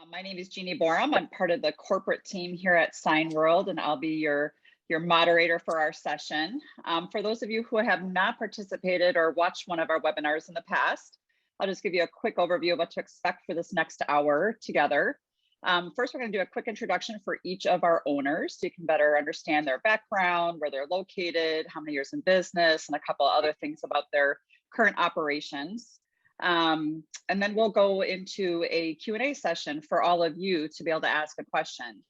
My name is Jeannie Borum. I'm part of the corporate team here at Signworld, and I'll be your moderator for our session. For those of you who have not participated or watched one of our webinars in the past, I'll just give you a quick overview of what to expect for this next hour together. First, we're going to do a quick introduction for each of our owners so you can better understand their background, where they're located, how many years in business, and a couple other things about their current operations. And then we'll go into a Q&A session for all of you to be able to ask a question.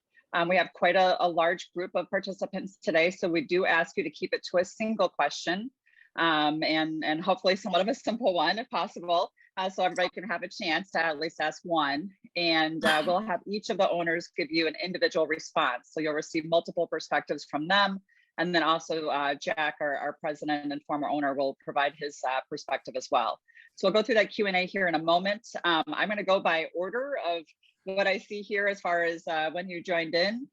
We have quite a large group of participants today, so we do ask you to keep it to a single question and hopefully somewhat of a simple one if possible, so everybody can have a chance to at least ask one. And we'll have each of the owners give you an individual response. So you'll receive multiple perspectives from them. And then also Jack, our president and former owner, will provide his perspective as well. So we'll go through that Q&A here in a moment. I'm going to go by order of what I see here as far as when you joined in.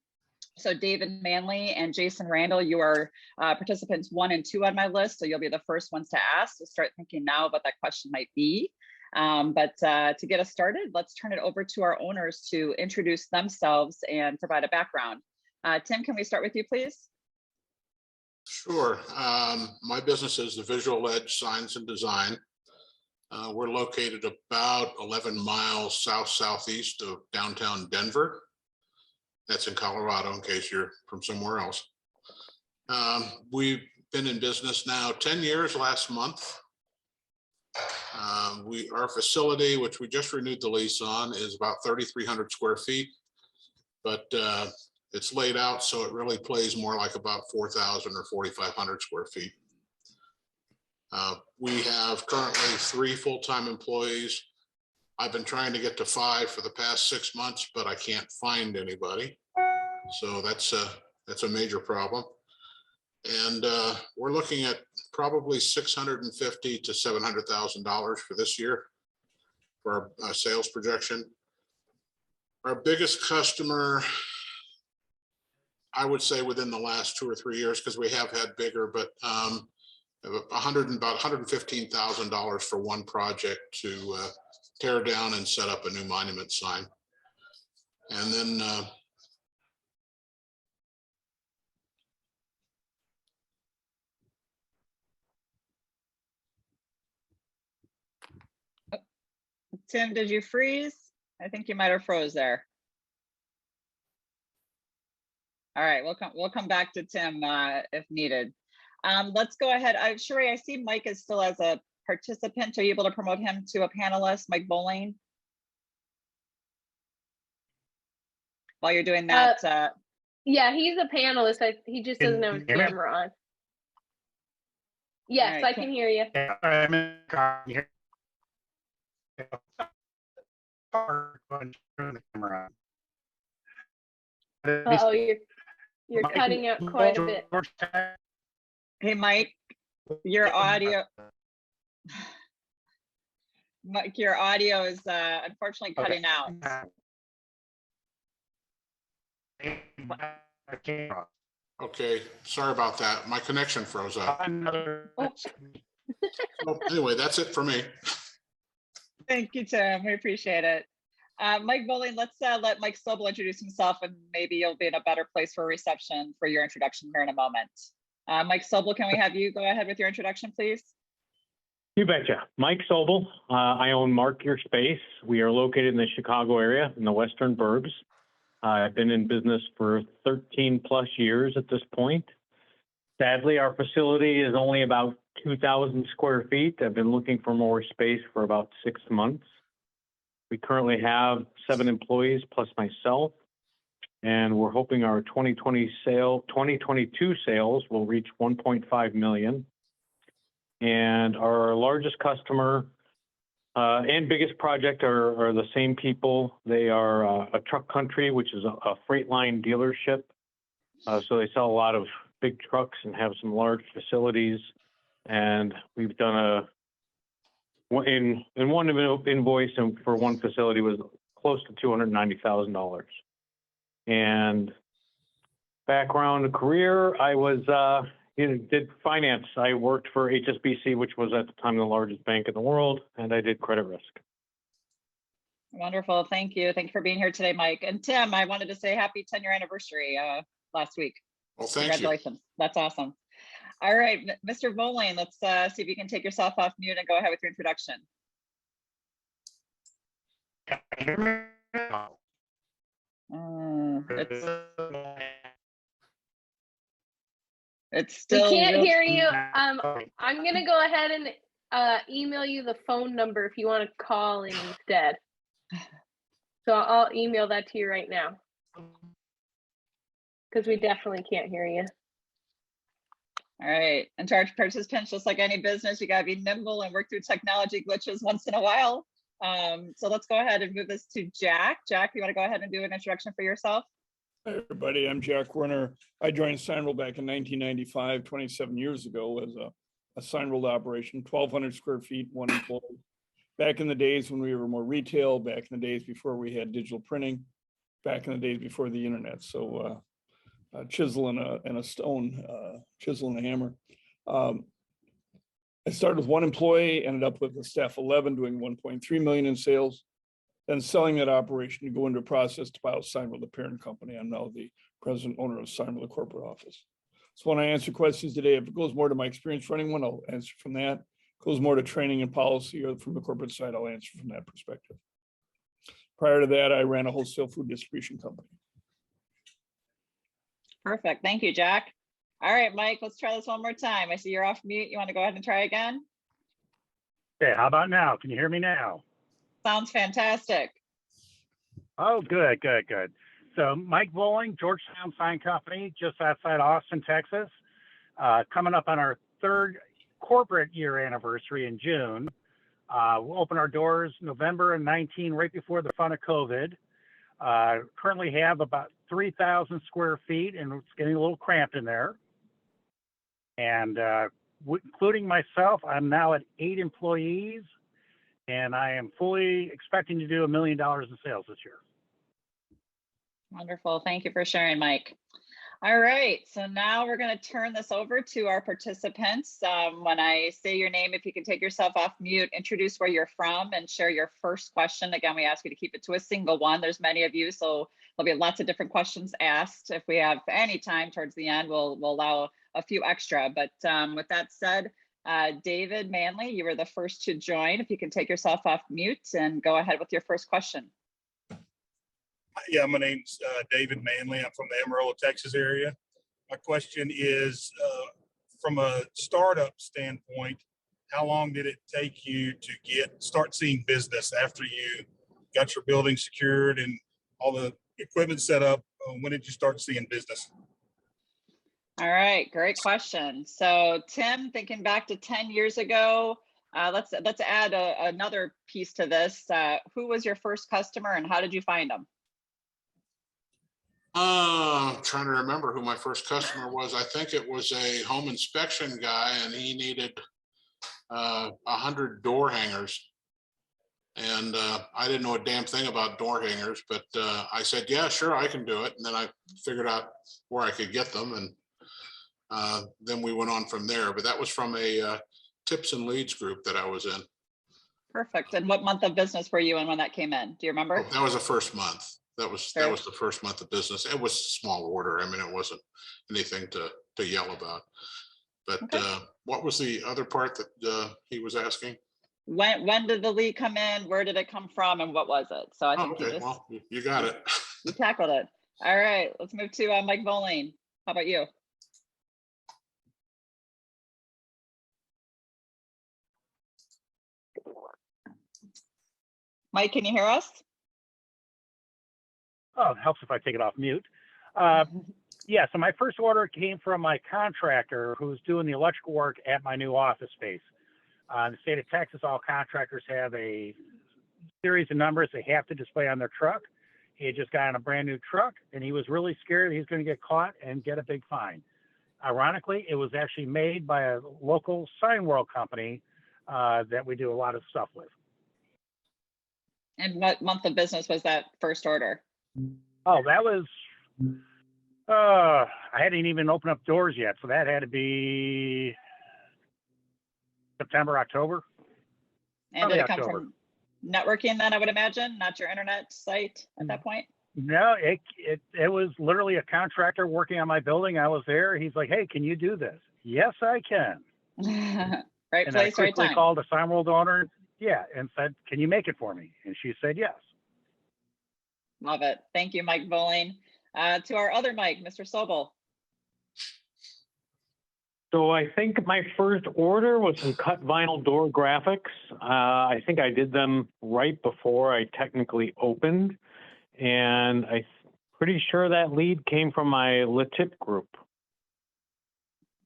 So David Manley and Jason Randall, you are participants 1 and 2 on my list. So you'll be the first ones to ask. So start thinking now what that question might be. But to get us started, let's turn it over to our owners to introduce themselves and provide a background. Tim, can we start with you, please? Sure. My business is the Visual Edge Signs and Design. We're located about 11 miles southeast of downtown Denver. That's in Colorado, in case you're from somewhere else. We've been in business now 10 years last month. Our facility, which we just renewed the lease on, is about 3,300 square feet, but it's laid out so it really plays more like about 4,000 or 4,500 square feet. We have currently 3 full-time employees. I've been trying to get to 5 for the past 6 months, but I can't find anybody. So that's a major problem. And we're looking at probably $650,000 to $700,000 for this year for our sales projection. Our biggest customer, I would say within the last 2 or 3 years, because we have had bigger, but about $115,000 for one project to tear down and set up a new monument sign. And then Tim, did you freeze? I think you might have froze there. All right, we'll come back to Tim if needed. Let's go ahead. Sheree, I see Mike is still as a participant. Are you able to promote him to a panelist, Mike Bowling? While you're doing that. Yeah, he's a panelist. He just doesn't have his camera on. Yes, right, I can hear you. Oh, you're cutting out quite a bit. Hey, Mike, your audio is unfortunately cutting out. Okay, sorry about that. My connection froze up. So anyway, that's it for me. Thank you, Tim. We appreciate it. Mike Bowling, let's let Mike Snowball introduce himself, and maybe you'll be in a better place for reception for your introduction here in a moment. Mike Sobel, can we have you go ahead with your introduction, please? You betcha. Mike Sobel. I own Mark Your Space. We are located in the Chicago area in the Western Burbs. I've been in business for 13 plus years at this point. Sadly, our facility is only about 2,000 square feet. I've been looking for more space for about 6 months. We currently have 7 employees plus myself, and we're hoping our 2022 sales will reach 1.5 million. And our largest customer and biggest project are the same people. They are a Truck Country, which is a freight line dealership. So they sell a lot of big trucks and have some large facilities. And we've done one invoice for one facility was close to $290,000. And background career, I was did finance. I worked for HSBC, which was at the time the largest bank in the world, and I did credit risk. Wonderful. Thank you. Thank you for being here today, Mike. And Tim, I wanted to say happy 10-year anniversary last week. Well, thank you. Congratulations. That's awesome. All right, Mr. Bowling, let's see if you can take yourself off mute and go ahead with your introduction. It's We still can't real- hear you. I'm gonna go ahead and email you the phone number if you want to call in instead. So I'll email that to you right now. Because we definitely can't hear you. All right. And to our participants, just like any business, you gotta be nimble and work through technology glitches once in a while. So let's go ahead and move this to Jack. Jack, you want to go ahead and do an introduction for yourself? Hi, everybody. I'm Jack Werner. I joined Signworld back in 1995, 27 years ago, as a Signworld operation, 1,200 square feet, one employee. Back in the days when we were more retail, back in the days before we had digital printing, back in the days before the internet. So a chisel and a stone, chisel and a hammer. I started with one employee, ended up with a staff 11, doing 1.3 million in sales. Then selling that operation to go into a process to buy out Signworld, the parent company. I'm now the president owner of Signworld Corporate Office. So when I answer questions today, if it goes more to my experience running one, I'll answer from that. If it goes more to training and policy or from the corporate side, I'll answer from that perspective. Prior to that, I ran a wholesale food distribution company. Perfect. Thank you, Jack. All right, Mike, let's try this one more time. I see you're off mute. You want to go ahead and try again? Okay, how about now? Can you hear me now? Sounds fantastic. Oh, good. So Mike Bowling, Georgetown Sign Company, just outside Austin, Texas. Coming up on our third corporate year anniversary in June. We'll open our doors November of 19, right before the fun of COVID. Currently have about 3,000 square feet, and it's getting a little cramped in there. And including myself, I'm now at 8 employees, and I am fully expecting to do $1 million in sales this year. Wonderful. Thank you for sharing, Mike. All right, so now we're going to turn this over to our participants. When I say your name, if you can take yourself off mute, introduce where you're from, and share your first question. Again, we ask you to keep it to a single one. There's many of you, so there'll be lots of different questions asked. If we have any time towards the end, we'll allow a few extra. But with that said, David Manley, you were the first to join. If you can take yourself off mute and go ahead with your first question. Yeah, my name's David Manley. I'm from the Amarillo, Texas area. My question is, from a startup standpoint, how long did it take you to start seeing business after you got your building secured and all the equipment set up? When did you start seeing business? All right, great question. So Tim, thinking back to 10 years ago, let's add another piece to this. Who was your first customer and how did you find them? I'm trying to remember who my first customer was. I think it was a home inspection guy, and he needed 100 door hangers. And I didn't know a damn thing about door hangers, but I said, yeah, sure, I can do it. And then I figured out where I could get them, and then we went on from there. But that was from a tips and leads group that I was in. Perfect. And what month of business were you in when that came in? Do you remember? Oh, that was the first month. That was the first month of business. It was small order. I mean, it wasn't anything to yell about. But okay. What was the other part that he was asking? When did the lead come in? Where did it come from? And what was it? So I think okay. Well, you got it. You tackled it. All right. Let's move to Mike Bowling. How about you? Mike, can you hear us? Oh, it helps if I take it off mute. Yeah, so my first order came from my contractor who's doing the electrical work at my new office space. In the state of Texas, all contractors have a series of numbers they have to display on their truck. He had just gotten a brand new truck, and he was really scared he's going to get caught and get a big fine. Ironically, it was actually made by a local Signworld company that we do a lot of stuff with. And what month of business was that first order? Oh, that was, I hadn't even opened up doors yet. So that had to be September, October. And did it come from networking then, I would imagine, not your internet site at that point? No, it was literally a contractor working on my building. I was there. He's like, "Hey, can you do this?" Yes, I can. Right And I place, right quickly time. called the Signworld owner, yeah, and said, "Can you make it for me?" And she said yes. Love it. Thank you, Mike Bowling. To our other Mike, Mr. Sobel. So I think my first order was some cut vinyl door graphics. I think I did them right before I technically opened. And I'm pretty sure that lead came from my Latip group.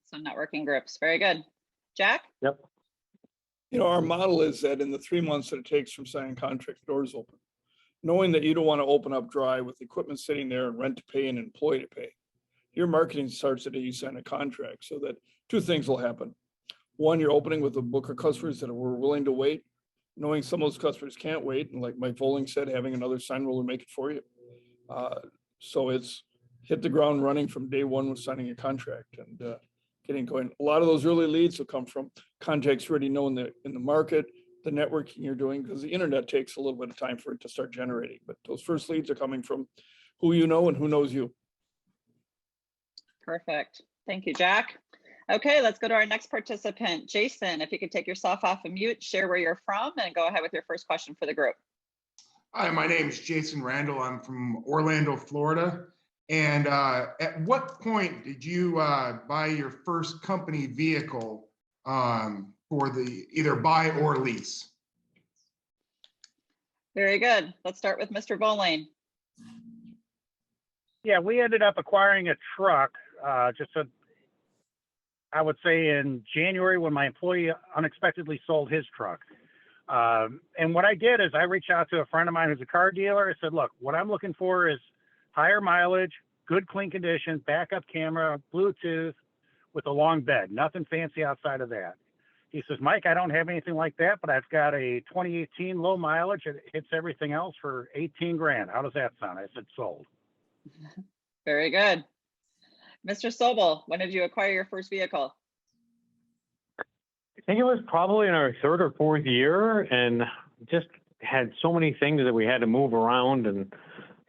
So networking groups. Very good. Jack? Yep. You know, our model is that in the 3 months that it takes from signing contract, the doors open. Knowing that you don't want to open up dry with equipment sitting there and rent to pay and employee to pay. Your marketing starts the day you sign a contract, so that 2 things will happen. One, you're opening with a book of customers that were willing to wait, knowing some of those customers can't wait. And like Mike Voling said, having another sign roller make it for you. So it's hit the ground running from day one with signing a contract and getting going. A lot of those early leads will come from contacts already known in the market, the networking you're doing, because the internet takes a little bit of time for it to start generating. But those first leads are coming from who you know and who knows you. Perfect. Thank you, Jack. Okay, let's go to our next participant. Jason, if you could take yourself off of mute, share where you're from, and go ahead with your first question for the group. Hi, my name is Jason Randall. I'm from Orlando, Florida. And at what point did you buy your first company vehicle for the either buy or lease? Very good. Let's start with Mr. Bowling. Yeah, we ended up acquiring a truck I would say in January when my employee unexpectedly sold his truck. And what I did is I reached out to a friend of mine who's a car dealer. I said, look, what I'm looking for is higher mileage, good clean condition, backup camera, Bluetooth with a long bed, nothing fancy outside of that. He says, Mike, I don't have anything like that, but I've got a 2018 low mileage. It hits everything else for 18 grand. How does that sound? I said, sold. Very good. Mr. Sobel, when did you acquire your first vehicle? I think it was probably in our 3rd or 4th year, and just had so many things that we had to move around, and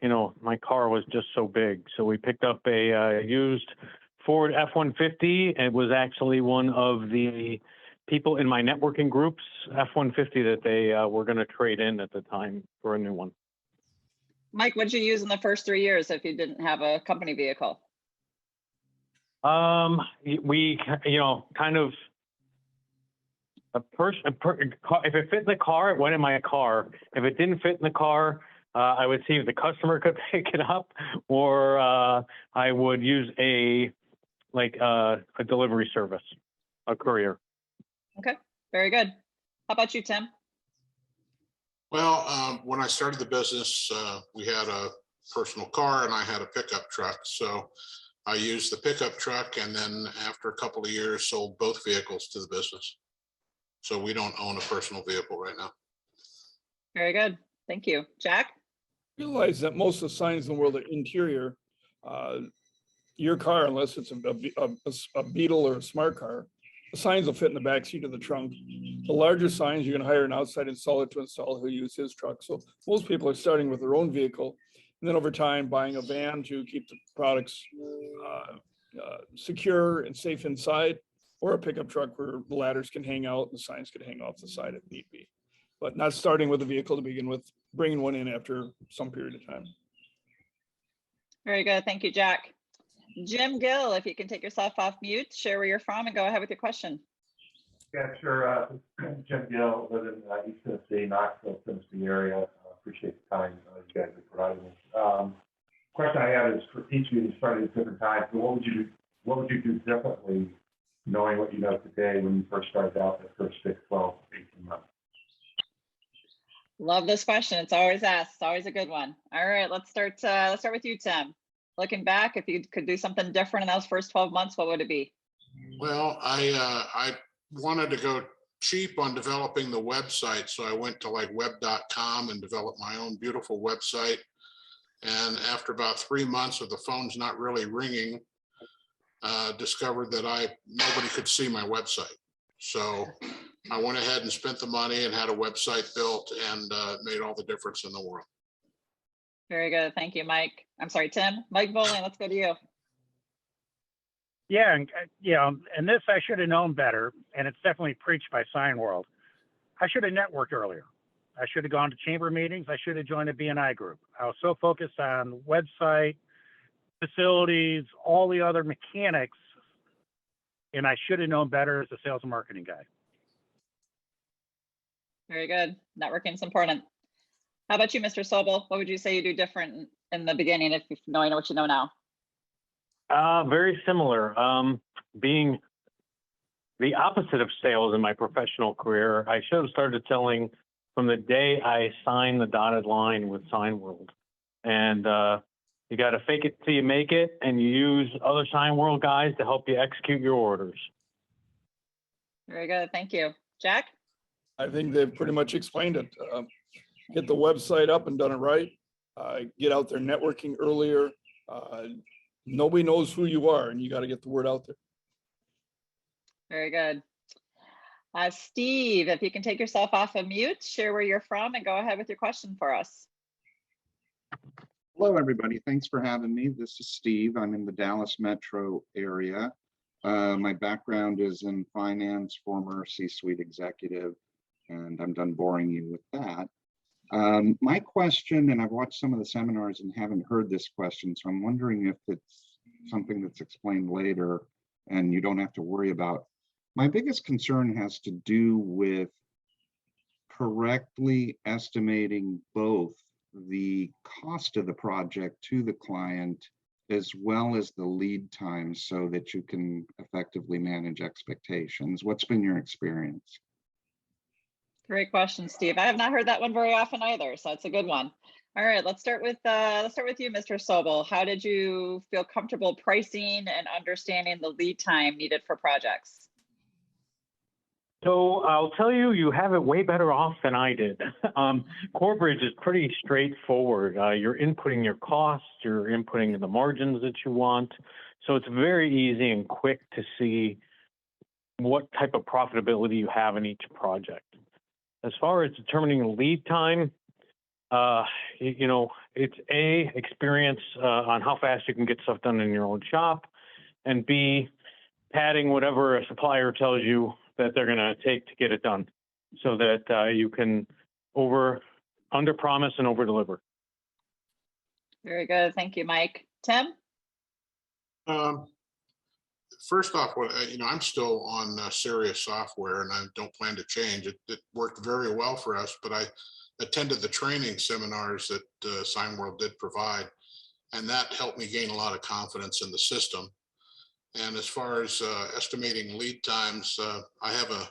you know, my car was just so big. So we picked up a used Ford F-150. It was actually one of the people in my networking group's F-150 that they were going to trade in at the time for a new one. Mike, what did you use in the first 3 years if you didn't have a company vehicle? We, you know, kind of if it fit in the car, it went in my car. If it didn't fit in the car, I would see if the customer could pick it up, or I would use a delivery service, a courier. Okay, very good. How about you, Tim? Well, when I started the business, we had a personal car and I had a pickup truck. So I used the pickup truck, and then after a couple of years, sold both vehicles to the business. So we don't own a personal vehicle right now. Very good. Thank you. Jack? Realize that most of the signs in the world are interior. Your car, unless it's a Beetle or a smart car, the signs will fit in the back seat of the trunk. The larger signs, you're going to hire an outside installer to install who use his truck. So most people are starting with their own vehicle, and then over time buying a van to keep the products secure and safe inside, or a pickup truck where the ladders can hang out and the signs can hang off the side if need be. But not starting with a vehicle to begin with, bringing one in after some period of time. Very good. Thank you, Jack. Jim Gill, if you can take yourself off mute, share where you're from, and go ahead with your question. Yeah, sure. Jim Gill, live in East Tennessee, Knoxville, Tennessee area. Appreciate the time you guys are providing me. Question I have is for each of you, started at different times. So what would you do differently, knowing what you know today when you first started out the first 6, 12, 18 months? Love this question. It's always asked. It's always a good one. All right, let's start with you, Tim. Looking back, if you could do something different in those first 12 months, what would it be? Well, I wanted to go cheap on developing the website. So I went to like web.com and developed my own beautiful website. And after about 3 months of the phones not really ringing, discovered that nobody could see my website. So I went ahead and spent the money and had a website built, and it made all the difference in the world. Very good. Thank you, Mike. I'm sorry, Tim. Mike Bowling, let's go to you. Yeah, and and this I should have known better, and it's definitely preached by Signworld. I should have networked earlier. I should have gone to chamber meetings. I should have joined a B&I group. I was so focused on website, facilities, all the other mechanics, and I should have known better as a sales and marketing guy. Very good. Networking is important. How about you, Mr. Sobel? What would you say you do different in the beginning if you know what you know now? Very similar. Being the opposite of sales in my professional career, I should have started selling from the day I signed the dotted line with Signworld. And you got to fake it till you make it, and you use other Signworld guys to help you execute your orders. Very good. Thank you. Jack? I think they've pretty much explained it. Get the website up and done it right. Get out there networking earlier. Nobody knows who you are, and you got to get the word out there. Very good. Steve, if you can take yourself off of mute, share where you're from, and go ahead with your question for us. Hello, everybody. Thanks for having me. This is Steve. I'm in the Dallas metro area. My background is in finance, former C-suite executive, and I'm done boring you with that. My question, and I've watched some of the seminars and haven't heard this question, so I'm wondering if it's something that's explained later and you don't have to worry about. My biggest concern has to do with correctly estimating both the cost of the project to the client as well as the lead time so that you can effectively manage expectations. What's been your experience? Great question, Steve. I have not heard that one very often either, so it's a good one. All right, let's start with you, Mr. Sobel. How did you feel comfortable pricing and understanding the lead time needed for projects? So I'll tell you, you have it way better off than I did. Corporate is pretty straightforward. You're inputting your costs, you're inputting the margins that you want. So it's very easy and quick to see what type of profitability you have in each project. As far as determining the lead time, it's A, experience on how fast you can get stuff done in your own shop, and B, padding whatever a supplier tells you that they're going to take to get it done, so that you can under promise and over deliver. Very good. Thank you, Mike. Tim? First off, I'm still on Sirius software, and I don't plan to change. It worked very well for us, but I attended the training seminars that Signworld did provide, and that helped me gain a lot of confidence in the system. And as far as estimating lead times, I have an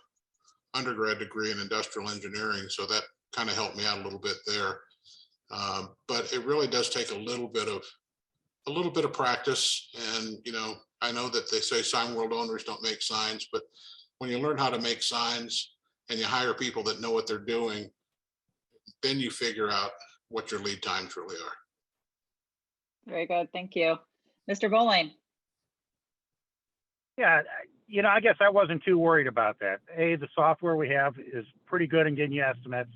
undergrad degree in industrial engineering, so that kind of helped me out a little bit there. But it really does take a little bit of practice. And I know that they say Signworld owners don't make signs, but when you learn how to make signs and you hire people that know what they're doing, then you figure out what your lead times really are. Very good. Thank you. Mr. Bowling? Yeah, I guess I wasn't too worried about that. The software we have is pretty good in getting you estimates.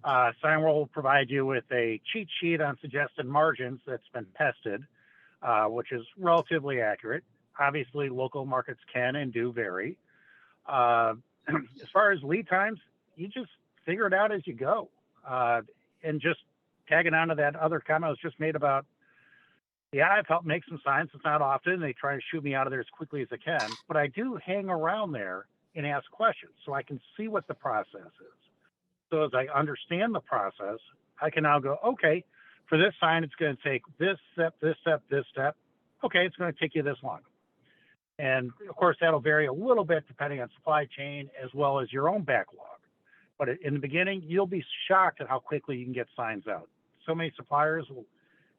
Signworld will provide you with a cheat sheet on suggested margins that's been tested, which is relatively accurate. Obviously, local markets can and do vary. As far as lead times, you just figure it out as you go. And just tagging on to that other comment was just made about, I've helped make some signs. It's not often. They try to shoot me out of there as quickly as they can. But I do hang around there and ask questions so I can see what the process is. So as I understand the process, I can now go, okay, for this sign, it's going to take this step, this step, this step. Okay, it's going to take you this long. And of course, that'll vary a little bit depending on supply chain as well as your own backlog. But in the beginning, you'll be shocked at how quickly you can get signs out. So many suppliers will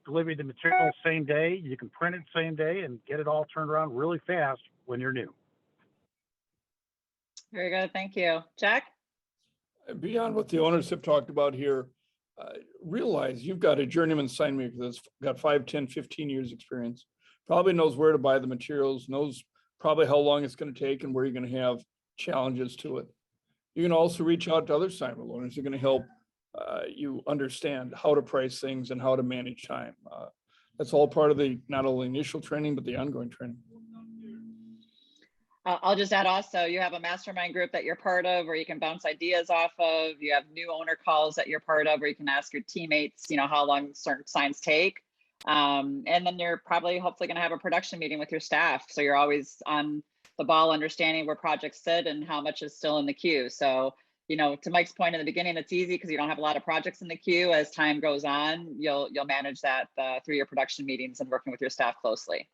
deliver the material same day. You can print it same day and get it all turned around really fast when you're new. Very good. Thank you. Jack? Beyond what the owners have talked about here, realize you've got a journeyman sign maker that's got 5, 10, 15 years experience, probably knows where to buy the materials, knows probably how long it's going to take and where you're going to have challenges to it. You can also reach out to other Signworld owners who are going to help you understand how to price things and how to manage time. That's all part of the not only initial training, but the ongoing training. I'll just add also, you have a mastermind group that you're part of where you can bounce ideas off of. You have new owner calls that you're part of where you can ask your teammates, how long certain signs take. And then you're probably hopefully going to have a production meeting with your staff. So you're always on the ball, understanding where projects sit and how much is still in the queue. So, to Mike's point in the beginning, it's easy because you don't have a lot of projects in the queue. As time goes on, you'll manage that through your production meetings and working with your staff closely.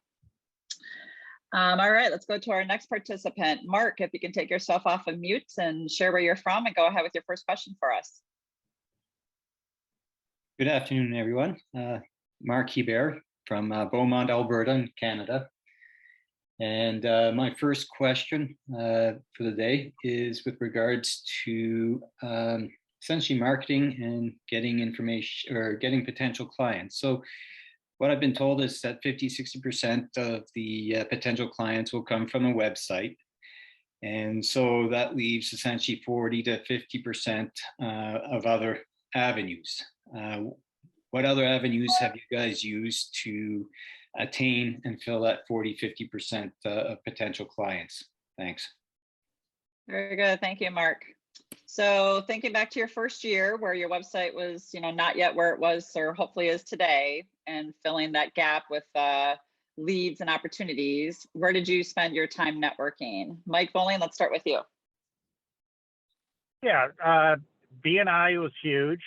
All right, let's go to our next participant. Mark, if you can take yourself off of mute and share where you're from and go ahead with your first question for us. Good afternoon, everyone. Mark Hebert from Beaumont, Alberta, in Canada. And my first question for the day is with regards to essentially marketing and getting information or getting potential clients. So what I've been told is that 50–60% of the potential clients will come from a website. And so that leaves essentially 40–50% of other avenues. What other avenues have you guys used to attain and fill that 40–50% of potential clients? Thanks. Very good. Thank you, Mark. So thinking back to your first year where your website was, not yet where it was or hopefully is today, and filling that gap with leads and opportunities, where did you spend your time networking? Mike Bowling, let's start with you. Yeah, BNI was huge,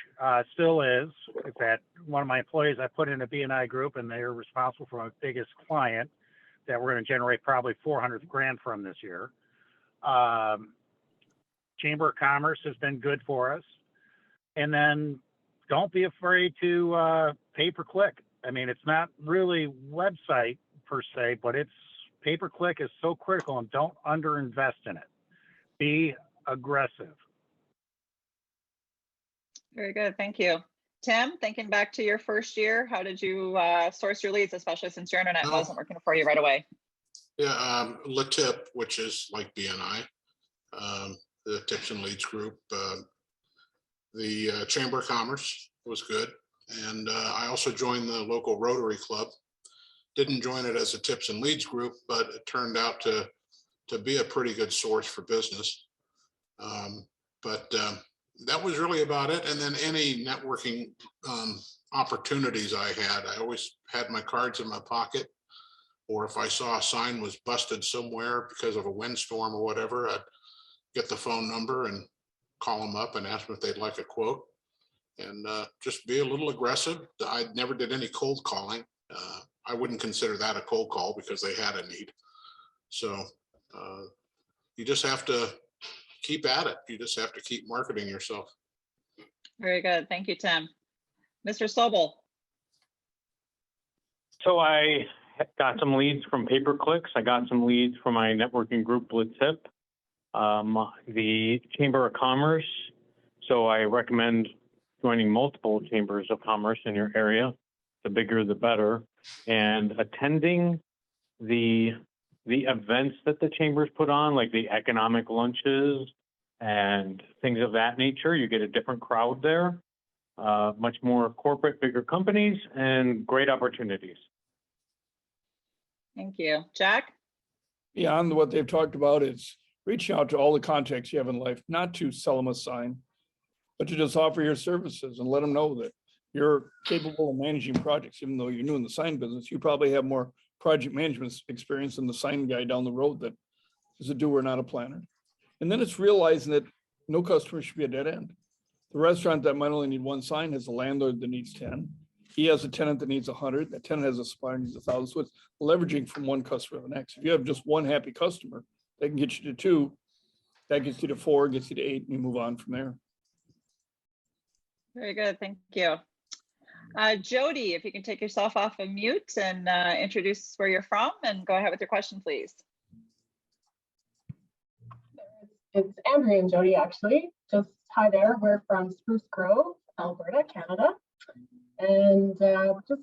still is. In fact, one of my employees I put in a BNI group, and they're responsible for my biggest client that we're going to generate probably $400,000 from this year. Chamber of Commerce has been good for us. And then don't be afraid to pay-per-click. I mean, it's not really website per se, but it's pay-per-click is so critical, and don't underinvest in it. Be aggressive. Very good. Thank you. Tim, thinking back to your first year, how did you source your leads, especially since your internet wasn't working for you right away? Yeah, LaTip, which is like BNI, the tips and leads group. The Chamber of Commerce was good. And I also joined the local Rotary Club. Didn't join it as a tips and leads group, but it turned out to be a pretty good source for business. But that was really about it. And then any networking opportunities I had, I always had my cards in my pocket. Or if I saw a sign was busted somewhere because of a windstorm or whatever, I'd get the phone number and call them up and ask them if they'd like a quote. And just be a little aggressive. I never did any cold calling. I wouldn't consider that a cold call because they had a need. So you just have to keep at it. You just have to keep marketing yourself. Very good. Thank you, Tim. Mr. Sobel. So I got some leads from pay-per-clicks. I got some leads from my networking group, LaTip, the Chamber of Commerce. So I recommend joining multiple chambers of commerce in your area. The bigger, the better. And attending the events that the chambers put on, like the economic lunches and things of that nature. You get a different crowd there, much more corporate, bigger companies, and great opportunities. Thank you. Jack? Beyond what they've talked about, it's reaching out to all the contacts you have in life, not to sell them a sign, but to just offer your services and let them know that you're capable of managing projects. Even though you're new in the sign business, you probably have more project management experience than the sign guy down the road that is a doer, not a planner. And then it's realizing that no customer should be a dead end. The restaurant that might only need one sign has a landlord that needs 10. He has a tenant that needs 100. That tenant has a supplier that needs 1,000. So it's leveraging from one customer to the next. If you have just one happy customer, that can get you to 2. That gets you to 4, gets you to 8, and you move on from there. Very good. Thank you. Jody, if you can take yourself off of mute and introduce where you're from and go ahead with your question, please. It's Andrea and Jody, actually. Just hi there. We're from Spruce Grove, Alberta, Canada. And just,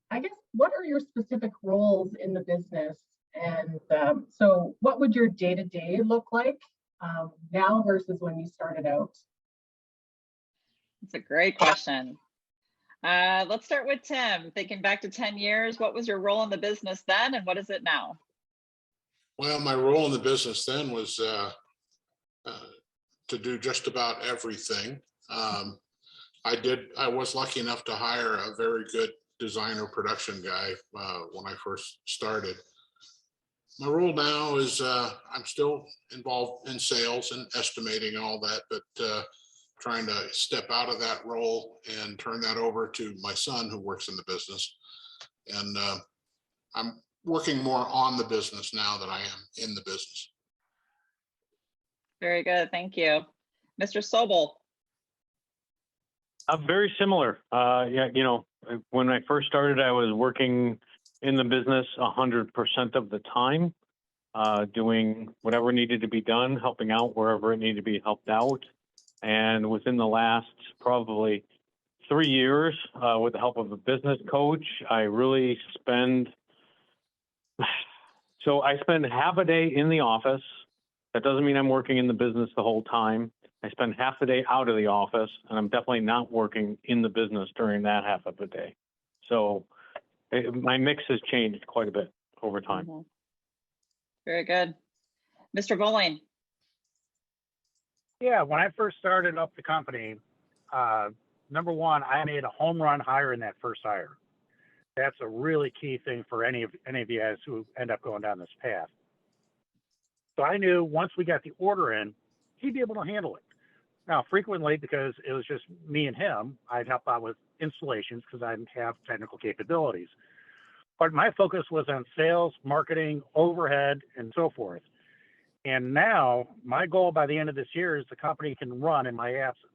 I guess, what are your specific roles in the business? And so what would your day-to-day look like? now versus when you started out? That's a great question. Let's start with Tim. Thinking back to 10 years, what was your role in the business then and what is it now? Well, my role in the business then was to do just about everything. I was lucky enough to hire a very good designer production guy when I first started. My role now is I'm still involved in sales and estimating and all that, but trying to step out of that role and turn that over to my son who works in the business. And I'm working more on the business now than I am in the business. Very good. Thank you. Mr. Sobel. Very similar. Yeah, you know, when I first started, I was working in the business 100% of the time, doing whatever needed to be done, helping out wherever it needed to be helped out. And within the last probably 3 years, with the help of a business coach, I really spend half a day in the office. That doesn't mean I'm working in the business the whole time. I spend half the day out of the office, and I'm definitely not working in the business during that half of the day. So my mix has changed quite a bit over time. Mm-hmm. Very good. Mr. Bowling. Yeah, when I first started up the company, number one, I made a home run hire in that first hire. That's a really key thing for any of you guys who end up going down this path. So I knew once we got the order in, he'd be able to handle it. Now, frequently, because it was just me and him, I'd help out with installations because I didn't have technical capabilities. But my focus was on sales, marketing, overhead, and so forth. And now my goal by the end of this year is the company can run in my absence.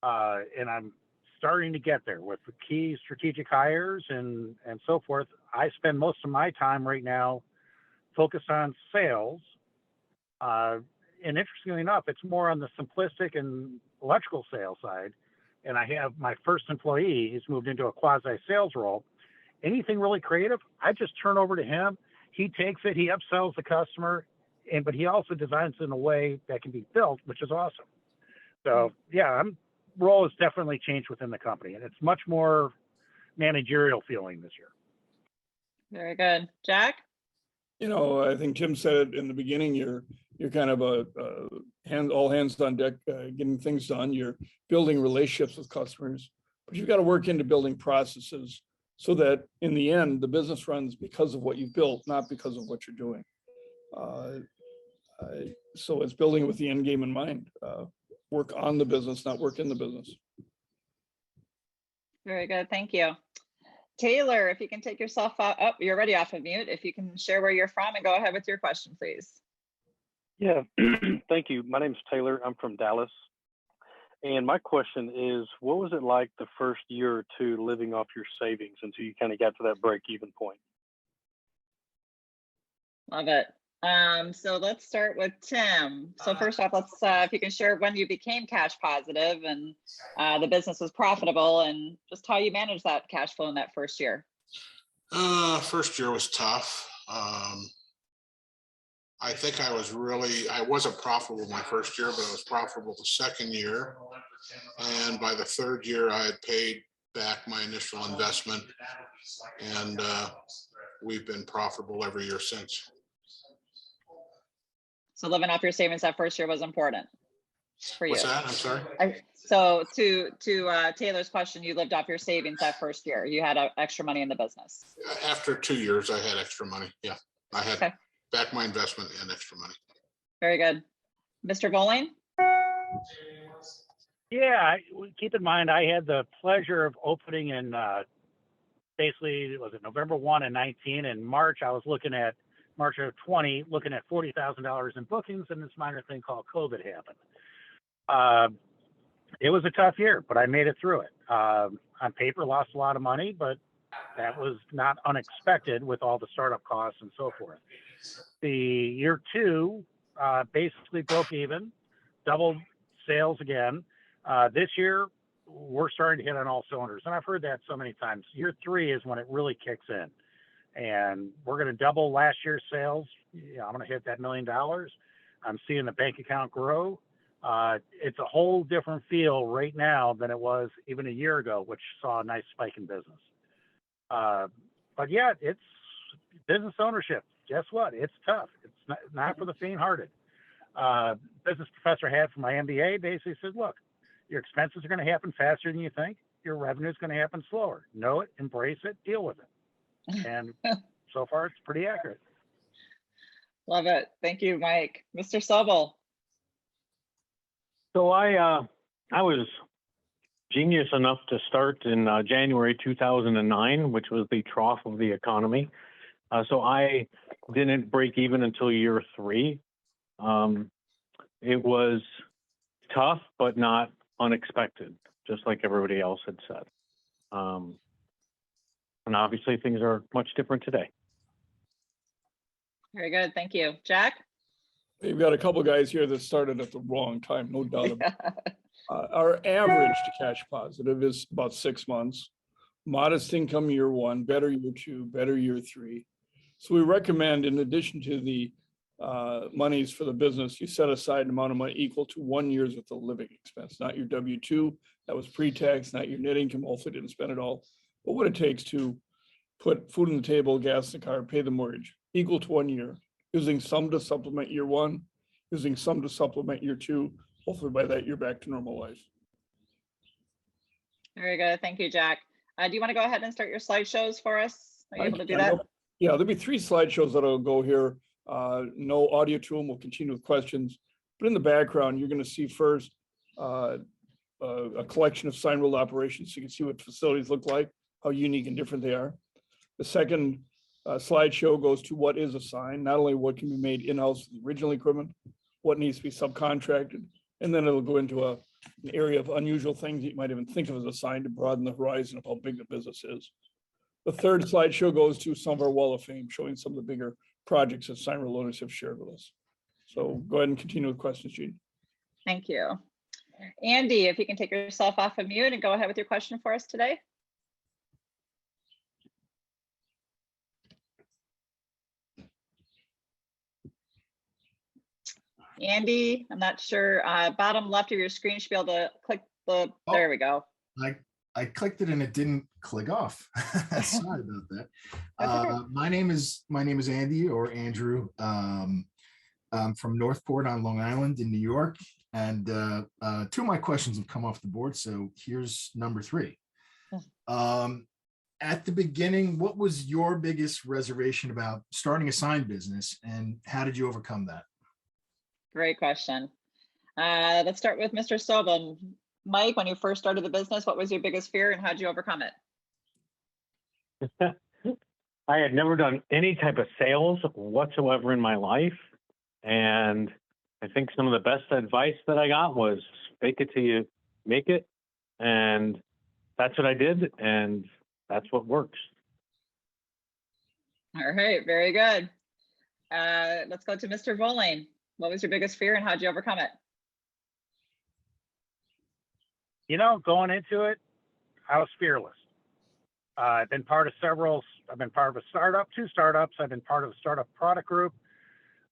And I'm starting to get there with the key strategic hires and so forth. I spend most of my time right now focused on sales. And interestingly enough, it's more on the simplistic and electrical sales side. And I have my first employee who's moved into a quasi sales role. Anything really creative, I just turn over to him. He takes it, he upsells the customer, but he also designs it in a way that can be built, which is awesome. So yeah, role has definitely changed within the company, and it's much more managerial feeling this year. Very good. Jack? You know, I think Tim said in the beginning, you're kind of all hands on deck, getting things done. You're building relationships with customers, but you've got to work into building processes so that in the end, the business runs because of what you've built, not because of what you're doing. So it's building with the end game in mind. Work on the business, not work in the business. Very good. Thank you. Taylor, if you can take yourself out. Oh, you're already off of mute. If you can share where you're from and go ahead with your question, please. Yeah, thank you. My name's Taylor. I'm from Dallas. And my question is, what was it like the first year or two living off your savings until you kind of got to that break-even point? Love it. So let's start with Tim. So first off, let's if you can share when you became cash positive and the business was profitable and just how you managed that cash flow in that first year. First year was tough. I think I wasn't profitable my first year, but I was profitable the second year. And by the third year, I had paid back my initial investment, and we've been profitable every year since. So living off your savings that first year was important for you. What's that? I'm sorry. So to Taylor's question, you lived off your savings that first year. You had extra money in the business. After 2 years, I had extra money. Yeah, I had back my investment and extra money. Very good. Mr. Bowling? Yeah, keep in mind, I had the pleasure of opening in basically, was it November 1 and 19? In March, I was looking at March of 20, looking at $40,000 in bookings, and this minor thing called COVID happened. It was a tough year, but I made it through it. On paper, lost a lot of money, but that was not unexpected with all the startup costs and so forth. The year two, basically broke even, doubled sales again. This year, we're starting to hit on all cylinders, and I've heard that so many times. Year three is when it really kicks in. And we're going to double last year's sales. I'm going to hit that $1 million. I'm seeing the bank account grow. It's a whole different feel right now than it was even a year ago, which saw a nice spike in business. But yeah, it's business ownership. Guess what? It's tough. It's not for the faint-hearted. Business professor I had from my MBA basically said, look, your expenses are going to happen faster than you think. Your revenue is going to happen slower. Know it, embrace it, deal with it. And so far, it's pretty accurate. Love it. Thank you, Mike. Mr. Sobel. So I was genius enough to start in January 2009, which was the trough of the economy. So I didn't break even until year 3. It was tough, but not unexpected, just like everybody else had said. And obviously things are much different today. Very good. Thank you. Jack? We've got a couple guys here that started at the wrong time, no doubt about it. Our average to cash positive is about 6 months. Modest income year 1, better year 2, better year 3. So we recommend, in addition to the monies for the business, you set aside an amount of money equal to 1 year's worth of living expense, not your W-2. That was pre-tax, not your net income. Also didn't spend it all. But what it takes to put food on the table, gas in the car, pay the mortgage, equal to 1 year, using some to supplement year 1, using some to supplement year 2. Hopefully by that, you're back to normal life. Very good. Thank you, Jack. Do you want to go ahead and start your slideshows for us? Are you able to do that? Yeah, there'll be 3 slideshows that'll go here. No audio to them. We'll continue with questions. But in the background, you're going to see first a collection of Signworld operations. So you can see what facilities look like, how unique and different they are. The second slideshow goes to what is a sign, not only what can be made in-house with the original equipment, what needs to be subcontracted, and then it'll go into an area of unusual things that you might even think of as a sign to broaden the horizon of how big the business is. The third slideshow goes to some of our wall of fame, showing some of the bigger projects that Signworld Owners have shared with us. So go ahead and continue with questions, Gene. Thank you. Andy, if you can take yourself off of mute and go ahead with your question for us today. Andy, I'm not sure, bottom left of your screen, should be able to click the, there we go. I clicked it and it didn't click off. Sorry about that. Okay. My name is Andy, or Andrew. I'm from Northport on Long Island in New York. And 2 of my questions have come off the board. So here's number 3. At the beginning, what was your biggest reservation about starting a sign business, and how did you overcome that? Great question. Let's start with Mr. Sobel. Mike, when you first started the business, what was your biggest fear and how did you overcome it? I had never done any type of sales whatsoever in my life. And I think some of the best advice that I got was fake it till you make it. And that's what I did. And that's what works. All right, very good. Let's go to Mr. Voling. What was your biggest fear and how did you overcome it? You know, going into it, I was fearless. I've been part of several. I've been part of a startup, 2 startups. I've been part of a startup product group.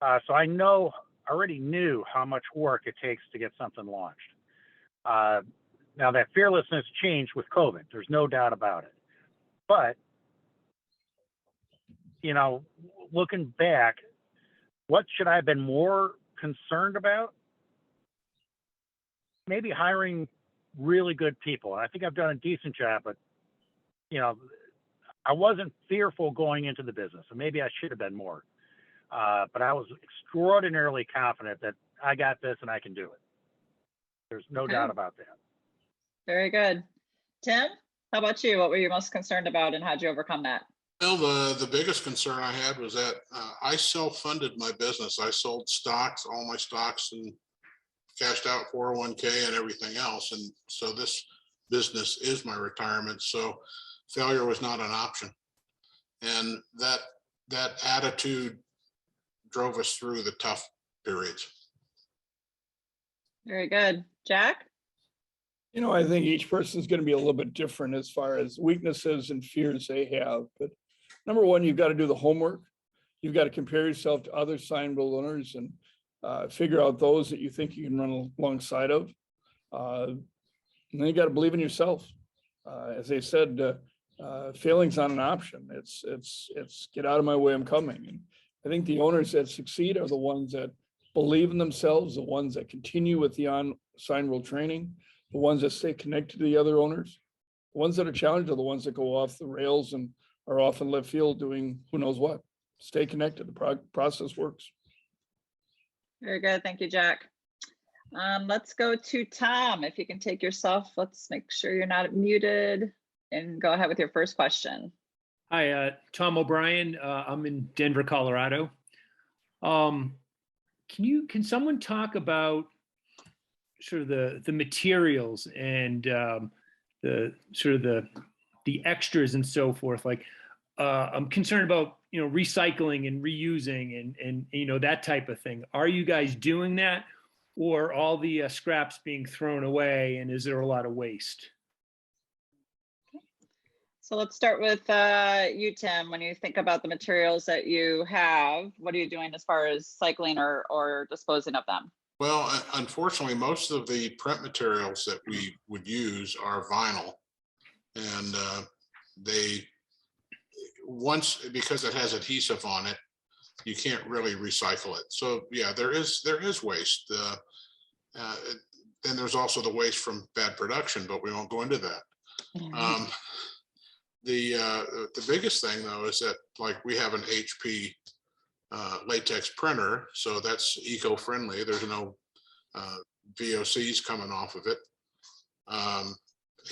So I already knew how much work it takes to get something launched. Now that fearlessness changed with COVID. There's no doubt about it. But, you know, looking back, what should I have been more concerned about? Maybe hiring really good people. And I think I've done a decent job, but, you know, I wasn't fearful going into the business, and maybe I should have been more. But I was extraordinarily confident that I got this and I can do it. There's no doubt about that. Very good. Tim, how about you? What were you most concerned about and how'd you overcome that? Well, the biggest concern I had was that I self-funded my business. I sold stocks, all my stocks, and cashed out 401k and everything else. And so this business is my retirement. So failure was not an option. And that attitude drove us through the tough periods. Very good. Jack? You know, I think each person's going to be a little bit different as far as weaknesses and fears they have. But number one, you've got to do the homework. You've got to compare yourself to other Signworld owners and Figure out those that you think you can run alongside of. And then you got to believe in yourself. As they said, failing's not an option. It's get out of my way, I'm coming. And I think the owners that succeed are the ones that believe in themselves, the ones that continue with the Signworld training, the ones that stay connected to the other owners. The ones that are challenged are the ones that go off the rails and are off in left field doing who knows what. Stay connected. The process works. Very good. Thank you, Jack. Let's go to Tom. If you can take yourself, let's make sure you're not muted and go ahead with your first question. Hi, Tom O'Brien. I'm in Denver, Colorado. Can someone talk about sort of the materials and the extras and so forth? Like I'm concerned about recycling and reusing and that type of thing. Are you guys doing that, or all the scraps being thrown away, and is there a lot of waste? So let's start with you, Tim. When you think about the materials that you have, what are you doing as far as cycling or disposing of them? Well, unfortunately, most of the print materials that we would use are vinyl, and because it has adhesive on it, you can't really recycle it. So yeah, there is waste. Then there's also the waste from bad production, but we won't go into that. The biggest thing though is that, like, we have an HP latex printer, so that's eco-friendly. There's no VOCs coming off of it,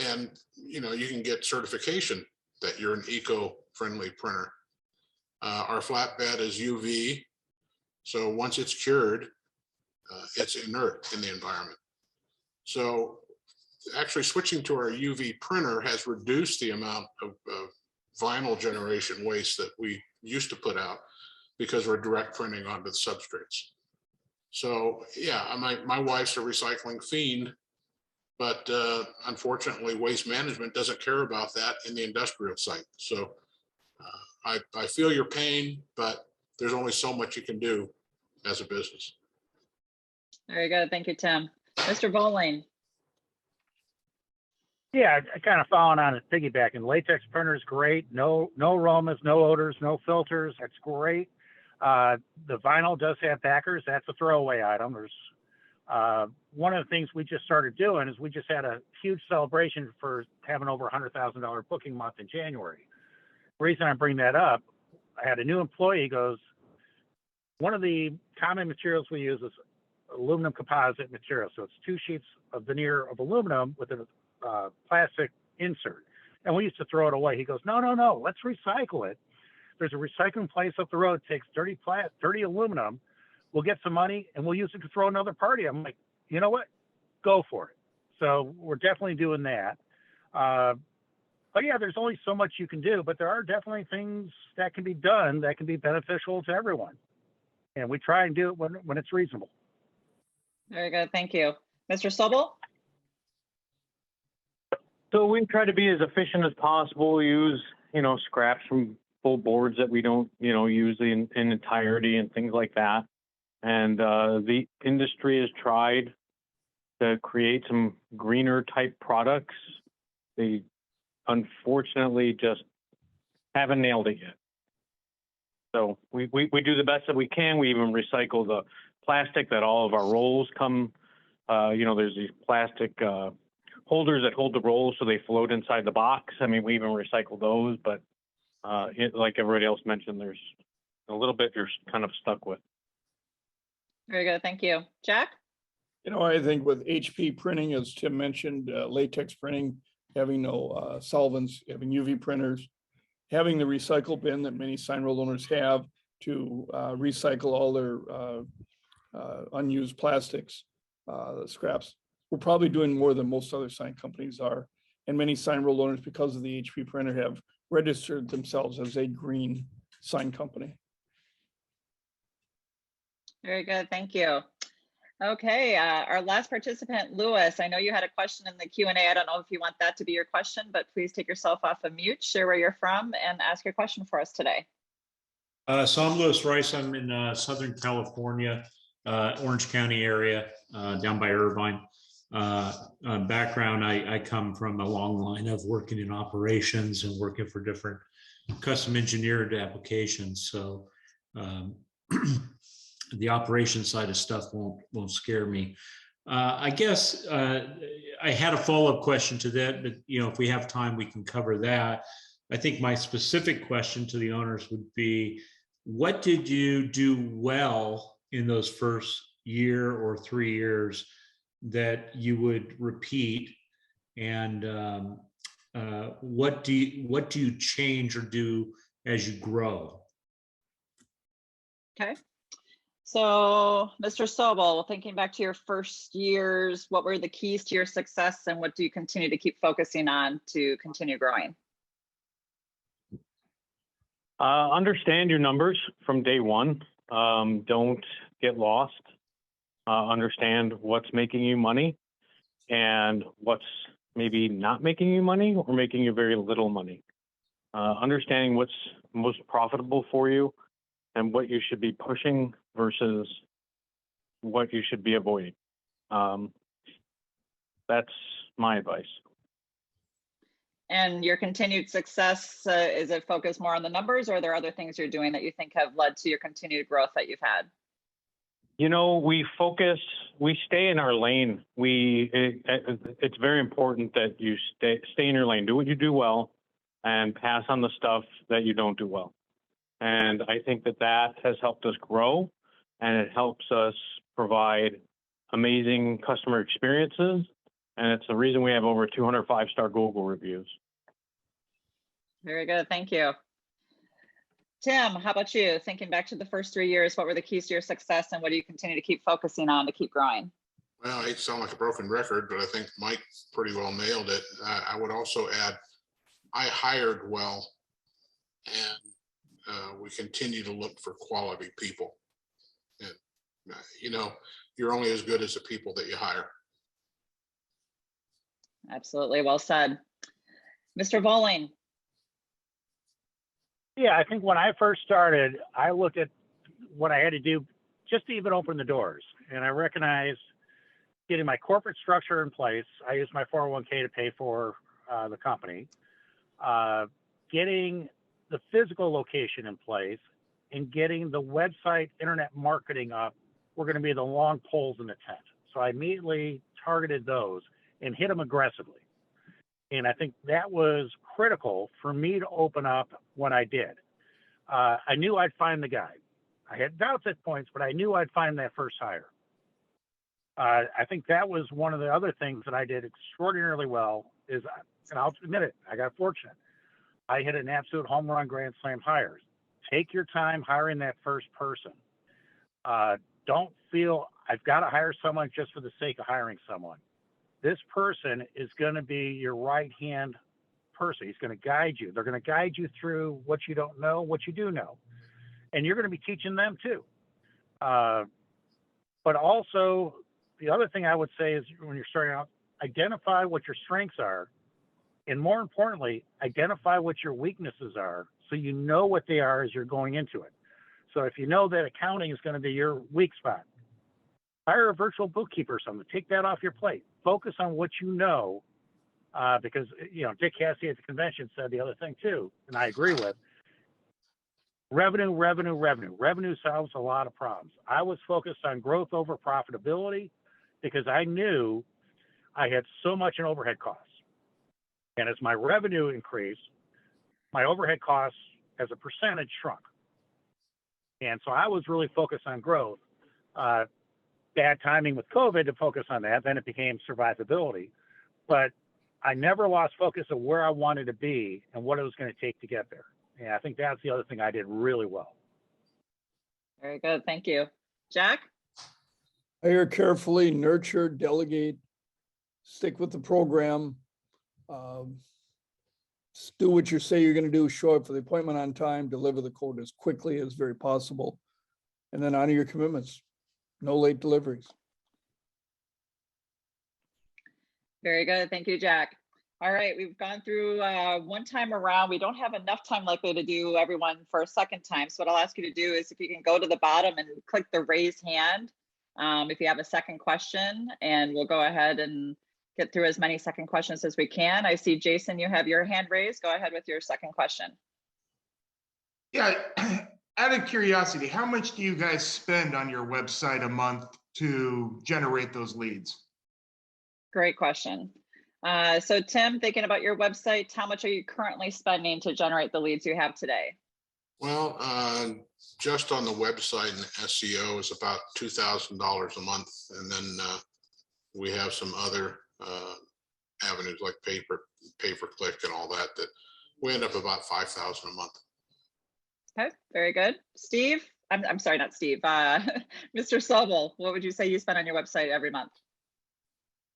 and you can get certification that you're an eco-friendly printer. Our flatbed is UV, so once it's cured, it's inert in the environment. So actually switching to our UV printer has reduced the amount of vinyl generation waste that we used to put out, because we're direct printing onto the substrates. So yeah, my wife's a recycling fiend, but unfortunately waste management doesn't care about that in the industrial site. So I feel your pain, but there's only so much you can do as a business. Very good. Thank you, Tim. Mr. Bowling. Yeah, kind of following on it, piggybacking. Latex printer is great. No aromas, no odors, no filters. That's great. The vinyl does have backers. That's a throwaway item. There's one of the things we just started doing is we just had a huge celebration for having over $100,000 booking month in January. The reason I bring that up, I had a new employee goes, one of the common materials we use is aluminum composite material. So it's 2 sheets of veneer of aluminum with a plastic insert, and we used to throw it away. He goes, no, let's recycle it. There's a recycling place up the road, takes dirty aluminum. We'll get some money and we'll use it to throw another party. I'm like, you know what? Go for it. So we're definitely doing that. But yeah, there's only so much you can do, but there are definitely things that can be done that can be beneficial to everyone. And we try and do it when it's reasonable. Very good. Thank you. Mr. Sobel? So we try to be as efficient as possible, use, scraps from full boards that we don't, use in entirety and things like that. And the industry has tried to create some greener type products. They unfortunately just haven't nailed it yet. So we do the best that we can. We even recycle the plastic that all of our rolls come, there's these plastic holders that hold the rolls so they float inside the box. I mean, we even recycle those, but like everybody else mentioned, there's a little bit you're kind of stuck with. Very good. Thank you. Jack? I think with HP printing, as Tim mentioned, latex printing, having no solvents, having UV printers, having the recycle bin that many Signworld owners have to recycle all their unused plastics, scraps. We're probably doing more than most other sign companies are. And many Signworld owners, because of the HP printer, have registered themselves as a green sign company. Very good. Thank you. Okay, our last participant, Lewis, I know you had a question in the Q&A. I don't know if you want that to be your question, but please take yourself off of mute, share where you're from, and ask your question for us today. So I'm Lewis Rice. I'm in Southern California. Orange County area, down by Irvine. Background, I come from a long line of working in operations and working for different custom engineered applications. So the operation side of stuff won't scare me. I guess I had a follow-up question to that, but if we have time, we can cover that. I think my specific question to the owners would be, what did you do well in those first year or 3 years that you would repeat, and what do you change or do as you grow? Okay. So, Mr. Snowball, thinking back to your first years, what were the keys to your success, and what do you continue to keep focusing on to continue growing? Understand your numbers from day one. Don't get lost. Understand what's making you money and what's maybe not making you money or making you very little money. Understanding what's most profitable for you and what you should be pushing versus what you should be avoiding. That's my advice. And your continued success, is it focused more on the numbers, or are there other things you're doing that you think have led to your continued growth that you've had? We stay in our lane. It's very important that you stay in your lane, do what you do well, and pass on the stuff that you don't do well. And I think that has helped us grow, and it helps us provide amazing customer experiences. And it's the reason we have over 200 5-star Google reviews. Very good. Thank you. Tim, how about you? Thinking back to the first 3 years, what were the keys to your success, and what do you continue to keep focusing on to keep growing? Well, I hate to sound like a broken record, but I think Mike pretty well nailed it. I would also add, I hired well, and we continue to look for quality people. And, you're only as good as the people that you hire. Absolutely. Well said. Mr. Voling. Yeah, I think when I first started, I looked at what I had to do just to even open the doors. And I recognized getting my corporate structure in place. I used my 401k to pay for the company. Getting the physical location in place and getting the website, internet marketing up were going to be the long poles in the tent. So I immediately targeted those and hit them aggressively. And I think that was critical for me to open up when I did. I knew I'd find the guy. I had doubts at points, but I knew I'd find that first hire. I think that was one of the other things that I did extraordinarily well is, and I'll admit it, I got fortunate. I hit an absolute home run grand slam hire. Take your time hiring that first person. Don't feel I've got to hire someone just for the sake of hiring someone. This person is going to be your right-hand person. He's going to guide you. They're going to guide you through what you don't know, what you do know. And you're going to be teaching them too. But also, the other thing I would say is when you're starting out, identify what your strengths are. And more importantly, identify what your weaknesses are so you know what they are as you're going into it. So if you know that accounting is going to be your weak spot, hire a virtual bookkeeper or something. Take that off your plate. Focus on what you know, because Dick Cassidy at the convention said the other thing too, and I agree with. Revenue. Revenue solves a lot of problems. I was focused on growth over profitability because I knew I had so much in overhead costs. And as my revenue increased, my overhead costs as a percentage shrunk. And so I was really focused on growth. Bad timing with COVID to focus on that. Then it became survivability. But I never lost focus of where I wanted to be and what it was going to take to get there. And I think that's the other thing I did really well. Very good. Thank you. Jack? Hire carefully, nurture, delegate, stick with the program. Do what you say you're going to do, show up for the appointment on time, deliver the quote as quickly as very possible, and then honor your commitments. No late deliveries. Very good. Thank you, Jack. All right, we've gone through one time around. We don't have enough time likely to do everyone for a second time. So what I'll ask you to do is if you can go to the bottom and click the raise hand, if you have a second question, and we'll go ahead and get through as many second questions as we can. I see, Jason, you have your hand raised. Go ahead with your second question. Yeah, out of curiosity, how much do you guys spend on your website a month to generate those leads? Great question. So Tim, thinking about your website, how much are you currently spending to generate the leads you have today? Well, just on the website and SEO is about $2,000 a month. And then we have some other avenues like pay-per-click and all that, that we end up about $5,000 a month. Okay, very good. Steve, I'm sorry, not Steve, Mr. Snowball, what would you say you spend on your website every month?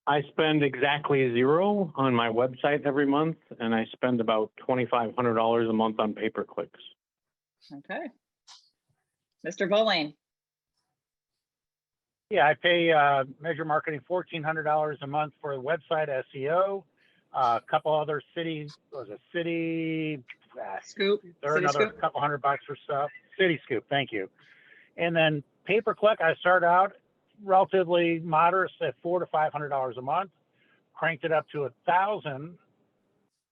I spend exactly $0 on my website every month, and I spend about $2,500 a month on pay-per-clicks. Okay. Mr. Bowling. Yeah, I pay Measure Marketing $1,400 a month for the website SEO. A couple other city Scoop. There are City another Scoop. couple $100 for stuff. City Scoop, thank you. And then pay-per-click, I start out relatively modest at $400 to $500 a month. Cranked it up to $1,000,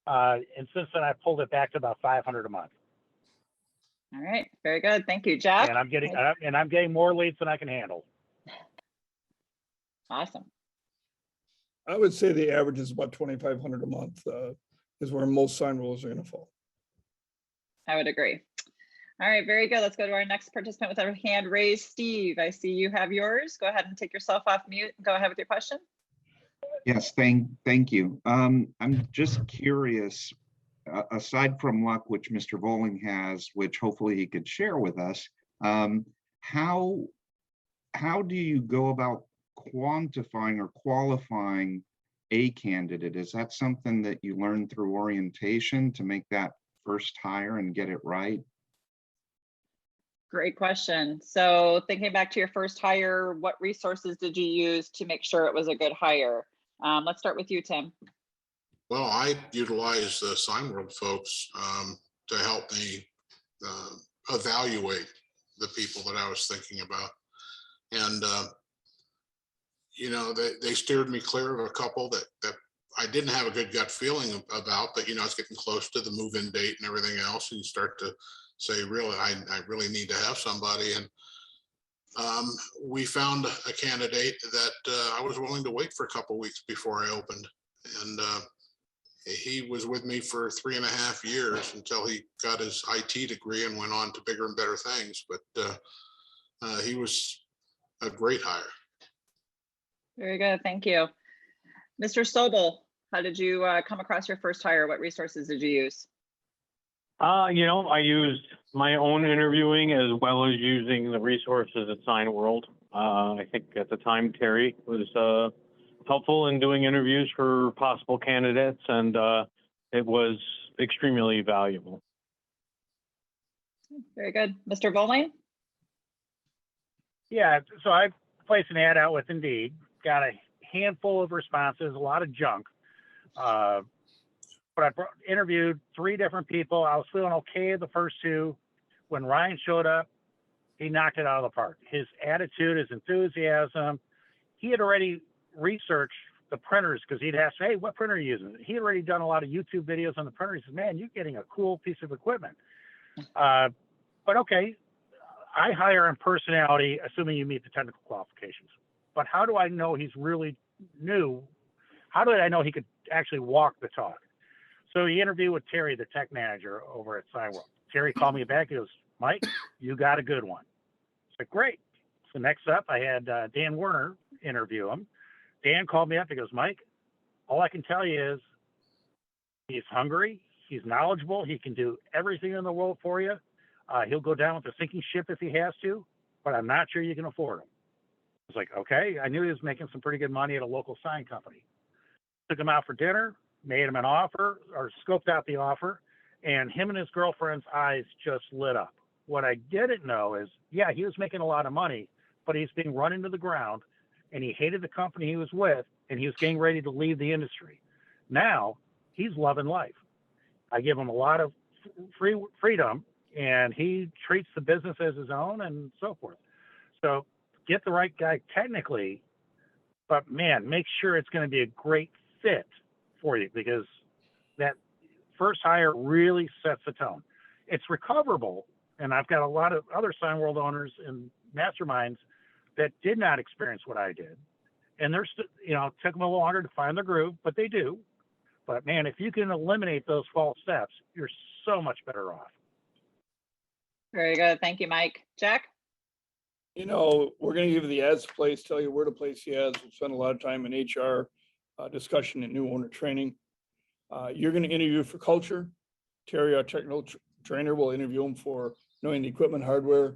and since then I pulled it back to about $500 a month. All right, very good. Thank you, Jeff. And I'm getting more leads than I can handle. Awesome. I would say the average is about 2,500 a month is where most sign rules are going to fall. I would agree. All right, very good. Let's go to our next participant with our hand raised. Steve, I see you have yours. Go ahead and take yourself off mute and go ahead with your question. Yes, thank you. I'm just curious, aside from luck, which Mr. Bowling has, which hopefully he could share with us, how do you go about quantifying or qualifying a candidate? Is that something that you learn through orientation to make that first hire and get it right? Great question. So thinking back to your first hire, what resources did you use to make sure it was a good hire? Let's start with you, Tim. Well, I utilize the Signworld folks to help me evaluate the people that I was thinking about. And, you know, they steered me clear of a couple that I didn't have a good gut feeling about, but, you know, it's getting close to the move-in date and everything else. And you start to say, really, I really need to have somebody. And we found a candidate that I was willing to wait for a couple of weeks before I opened. And he was with me for 3.5 years until he got his IT degree and went on to bigger and better things. But he was a great hire. Very good. Thank you. Mr. Sobel, how did you come across your first hire? What resources did you use? You know, I used my own interviewing as well as using the resources at Signworld. I think at the time, Terry was helpful in doing interviews for possible candidates, and it was extremely valuable. Very good. Mr. Bowling? Yeah, so I placed an ad out with Indeed, got a handful of responses, a lot of junk. But I interviewed 3 different people. I was feeling okay the first 2. When Ryan showed up, he knocked it out of the park. His attitude, his enthusiasm. He had already researched the printers because he'd asked, hey, what printer are you using? He had already done a lot of YouTube videos on the printer. He said, man, you're getting a cool piece of equipment. But okay, I hire on personality, assuming you meet the technical qualifications. But how do I know he's really new? How did I know he could actually walk the talk? So he interviewed with Terry, the tech manager over at Signworld. Terry called me back. He goes, Mike, you got a good one. I said, great. So next up, I had Dan Werner interview him. Dan called me up. He goes, Mike, all I can tell you is he's hungry. He's knowledgeable. He can do everything in the world for you. He'll go down with a sinking ship if he has to, but I'm not sure you can afford him. I was like, okay. I knew he was making some pretty good money at a local sign company. Took him out for dinner, made him an offer, or scoped out the offer, and him and his girlfriend's eyes just lit up. What I didn't know is, yeah, he was making a lot of money, but he's being run into the ground, and he hated the company he was with, and he was getting ready to leave the industry. Now, he's loving life. I give him a lot of freedom, and he treats the business as his own and so forth. So get the right guy technically, but man, make sure it's going to be a great fit for you, because that first hire really sets the tone. It's recoverable. And I've got a lot of other Signworld owners and masterminds that did not experience what I did. And they're, it took them a little longer to find their groove, but they do. But man, if you can eliminate those false steps, you're so much better off. Very good. Thank you, Mike. Jack? We're going to give you the ads place, tell you where to place the ads. We'll spend a lot of time in HR discussion and new owner training. You're going to interview for culture. Terry, our technical trainer, will interview them for knowing the equipment, hardware.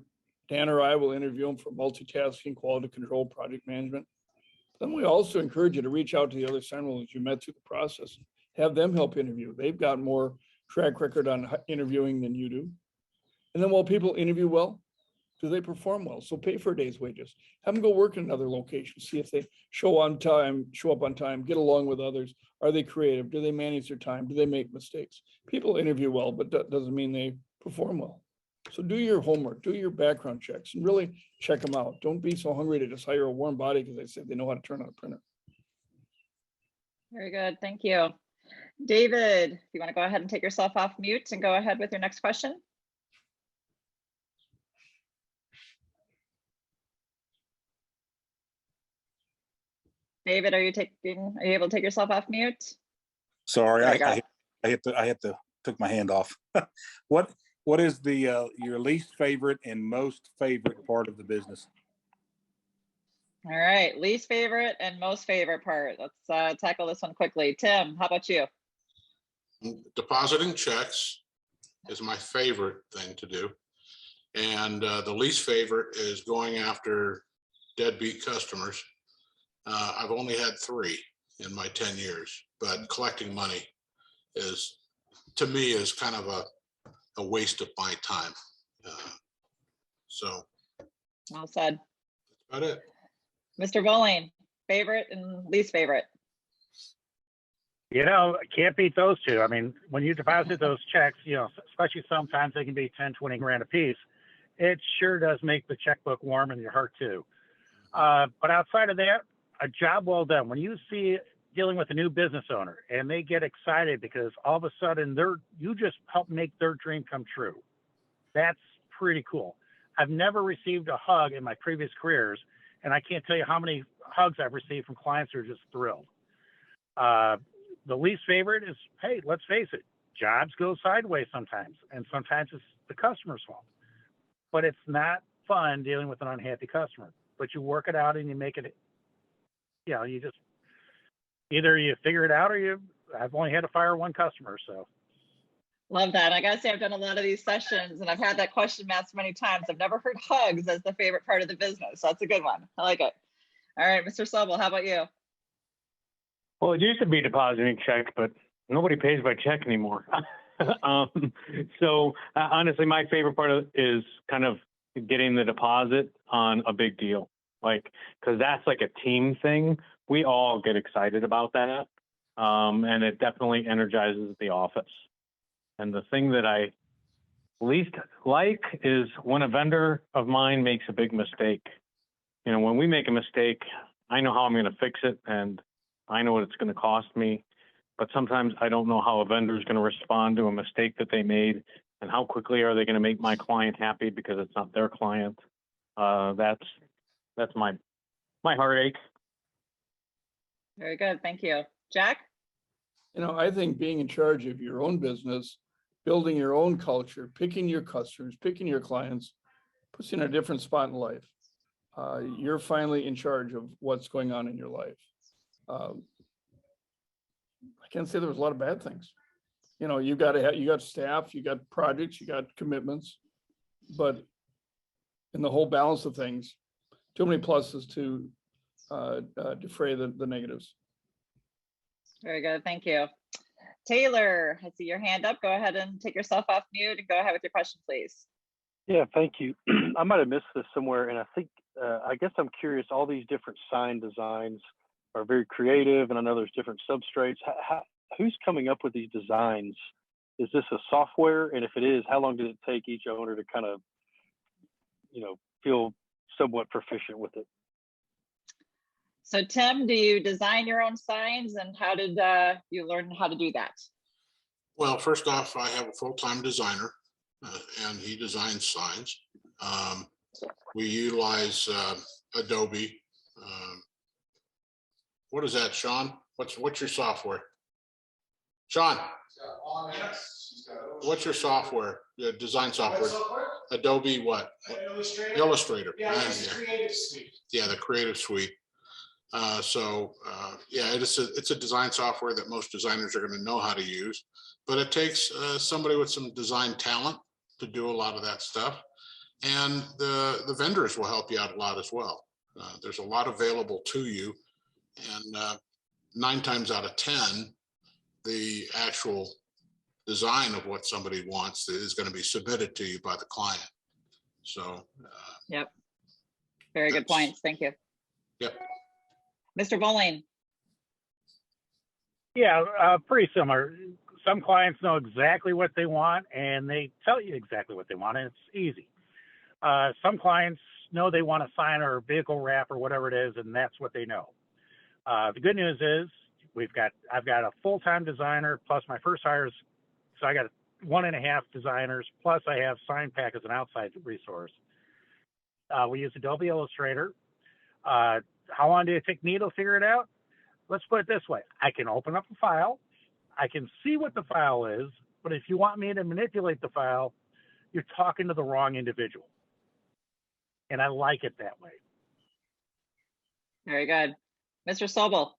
Dan or I will interview them for multitasking, quality control, project management. Then we also encourage you to reach out to the other Signworld you met through the process. Have them help interview. They've got more track record on interviewing than you do. And then while people interview well, do they perform well? So pay for a day's wages. Have them go work in another location. See if they show up on time, get along with others. Are they creative? Do they manage their time? Do they make mistakes? People interview well, but that doesn't mean they perform well. So do your homework, do your background checks, and really check them out. Don't be so hungry to just hire a warm body because they said they know how to turn on a printer. Very good. Thank you. David, if you want to go ahead and take yourself off mute and go ahead with your next question. David, are you able to take yourself off mute? Sorry, I took my hand off. What is your least favorite and most favorite part of the business? All right, least favorite and most favorite part. Let's tackle this one quickly. Tim, how about you? Depositing checks is my favorite thing to do. And the least favorite is going after deadbeat customers. I've only had 3 in my 10 years, but collecting money to me is kind of a waste of my time. So. Well said. That's about it. Mr. Bowling, favorite and least favorite? Can't beat those two. I mean, when you deposit those checks, especially sometimes they can be 10, 20 grand a piece. It sure does make the checkbook warm in your heart too. But outside of that, a job well done. When you see dealing with a new business owner and they get excited because all of a sudden you just help make their dream come true. That's pretty cool. I've never received a hug in my previous careers, and I can't tell you how many hugs I've received from clients who are just thrilled. The least favorite is, hey, let's face it, jobs go sideways sometimes, and sometimes it's the customer's fault. But it's not fun dealing with an unhappy customer. But you work it out and you make it, you just, either you figure it out or I've only had to fire 1 customer, so. Love that. I gotta say, I've done a lot of these sessions and I've had that question asked many times. I've never heard hugs as the favorite part of the business. So that's a good one. I like it. All right, Mr. Snowball, how about you? Well, it used to be depositing checks, but nobody pays by check anymore. So honestly, my favorite part is kind of getting the deposit on a big deal. Because that's like a team thing. We all get excited about that. And it definitely energizes the office. And the thing that I least like is when a vendor of mine makes a big mistake. When we make a mistake, I know how I'm going to fix it and I know what it's going to cost me. But sometimes I don't know how a vendor is going to respond to a mistake that they made and how quickly are they going to make my client happy because it's not their client. That's my heartache. Very good. Thank you. Jack? I think being in charge of your own business, building your own culture, picking your customers, picking your clients, puts you in a different spot in life. You're finally in charge of what's going on in your life. I can't say there was a lot of bad things. You got staff, you got projects, you got commitments, but in the whole balance of things, too many pluses to defray the negatives. Very good. Thank you. Taylor, I see your hand up. Go ahead and take yourself off mute and go ahead with your question, please. Yeah, thank you. I might have missed this somewhere, and I guess I'm curious, all these different sign designs are very creative, and I know there's different substrates. Who's coming up with these designs? Is this a software? And if it is, how long did it take each owner to kind of, feel somewhat proficient with it. So Tim, do you design your own signs, and how did you learn how to do that? Well, first off, I have a full-time designer and he designs signs. We utilize Adobe. What is that, Sean? What's your software? Sean, what's your software? Your design software? Adobe what? Illustrator. Yeah, Creative Suite. Yeah, the Creative Suite. Yeah, it's a design software that most designers are going to know how to use, but it takes somebody with some design talent to do a lot of that stuff. And the vendors will help you out a lot as well. There's a lot available to you, and 9 times out of 10, the actual design of what somebody wants is going to be submitted to you by the client. So, yep, very good points. Thank you. Yep. Mr. Bowling. Yeah, pretty similar. Some clients know exactly what they want and they tell you exactly what they want, and it's easy. Some clients know they want a sign or a vehicle wrap or whatever it is, and that's what they know. The good news is I've got a full-time designer plus my first hires, so I got 1.5 designers plus I have SignPack as an outside resource. We use Adobe Illustrator. How long did it take me to figure it out? Let's put it this way. I can open up a file. I can see what the file is, but if you want me to manipulate the file, you're talking to the wrong individual. And I like it that way. Very good. Mr. Sobel.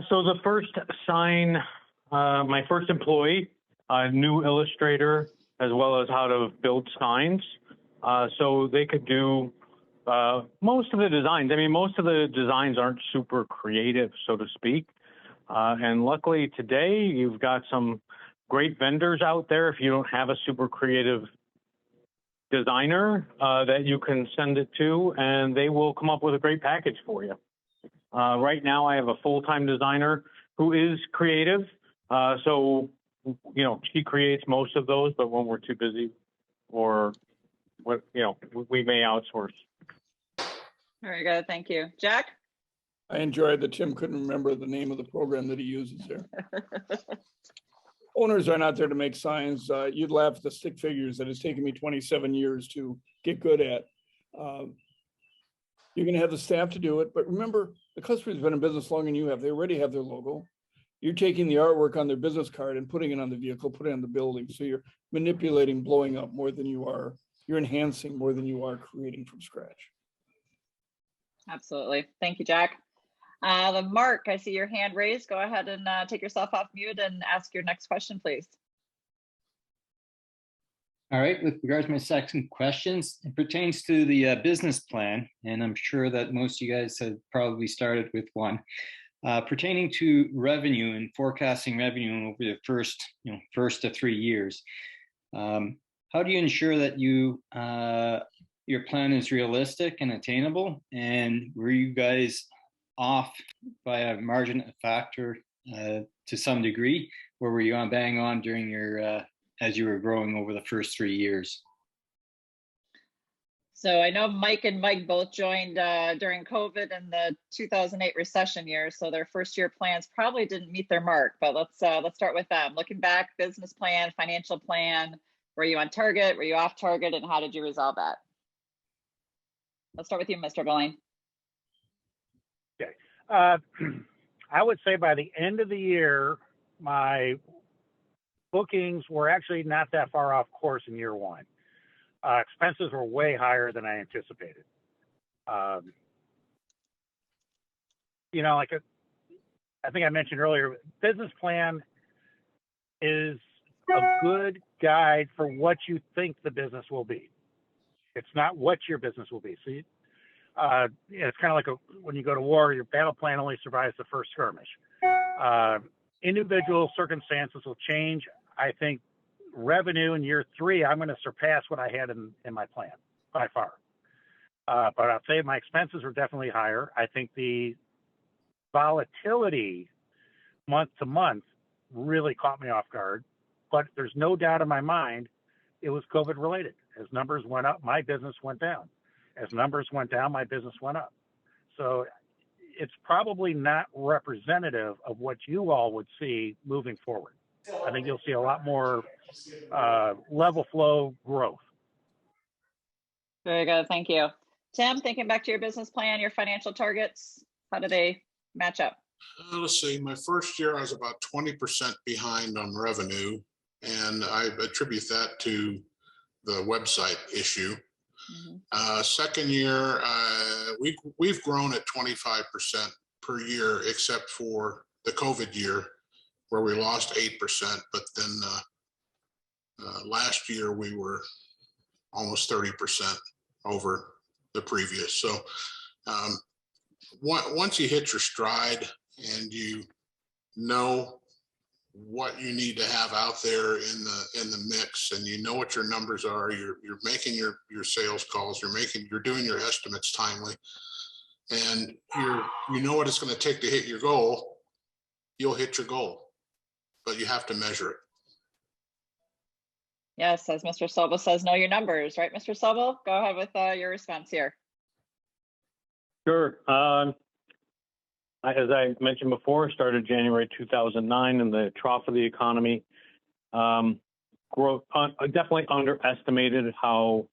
So the first sign, my first employee knew Illustrator as well as how to build signs. So they could do most of the designs. I mean, most of the designs aren't super creative, so to speak. And luckily today, you've got some great vendors out there. If you don't have a super creative designer that you can send it to, and they will come up with a great package for you. Right now, I have a full-time designer who is creative. So, you know, she creates most of those, but when we're too busy or what, you know, we may outsource. Very good. Thank you. Jack? I enjoyed that Tim couldn't remember the name of the program that he uses there. Owners are not there to make signs. You'd laugh at the stick figures that it's taken me 27 years to get good at. You're going to have the staff to do it, but remember, the customer's been in business longer than you have. They already have their logo. You're taking the artwork on their business card and putting it on the vehicle, putting it on the building. So you're manipulating, blowing up more than you are. You're enhancing more than you are creating from scratch. Absolutely. Thank you, Jack. Mark, I see your hand raised. Go ahead and take yourself off mute and ask your next question, please. All right, with regards to my second questions, it pertains to the business plan, and I'm sure that most of you guys have probably started with one. Pertaining to revenue and forecasting revenue over the first to 3 years, how do you ensure that your plan is realistic and attainable? And were you guys off by a margin factor to some degree, or were you on bang on during your as you were growing over the first 3 years? So I know Mike and Mike both joined during COVID and the 2008 recession year. So their first year plans probably didn't meet their mark, but let's start with them. Looking back, business plan, financial plan, were you on target? Were you off target? And how did you resolve that? Let's start with you, Mr. Bowling. Okay. I would say by the end of the year, my bookings were actually not that far off course in year one. Expenses were way higher than I anticipated. You know, like I think I mentioned earlier, business plan is a good guide for what you think the business will be. It's not what your business will be. So it's kind of like when you go to war, your battle plan only survives the first skirmish. Individual circumstances will change. I think revenue in year 3, I'm going to surpass what I had in my plan by far. But I'll say my expenses are definitely higher. I think the volatility month to month really caught me off guard. But there's no doubt in my mind it was COVID related. As numbers went up, my business went down. As numbers went down, my business went up. So it's probably not representative of what you all would see moving forward. I think you'll see a lot more level flow growth. Very good. Thank you. Tim, thinking back to your business plan, your financial targets, how do they match up? Let's see, my first year, I was about 20% behind on revenue, and I attribute that to the website issue. Second year, we've grown at 25% per year, except for the COVID year where we lost 8%. But then last year we were almost 30% over the previous. So once you hit your stride and you know what you need to have out there in the mix, and you know what your numbers are, you're making your sales calls, you're doing your estimates timely, and you know what it's going to take to hit your goal, you'll hit your goal, but you have to measure it. Yes, as Mr. Sobel says, know your numbers, right, Mr. Sobel? Go ahead with your response here. Sure. As I mentioned before, started January 2009 in the trough of the economy. Growth definitely underestimated or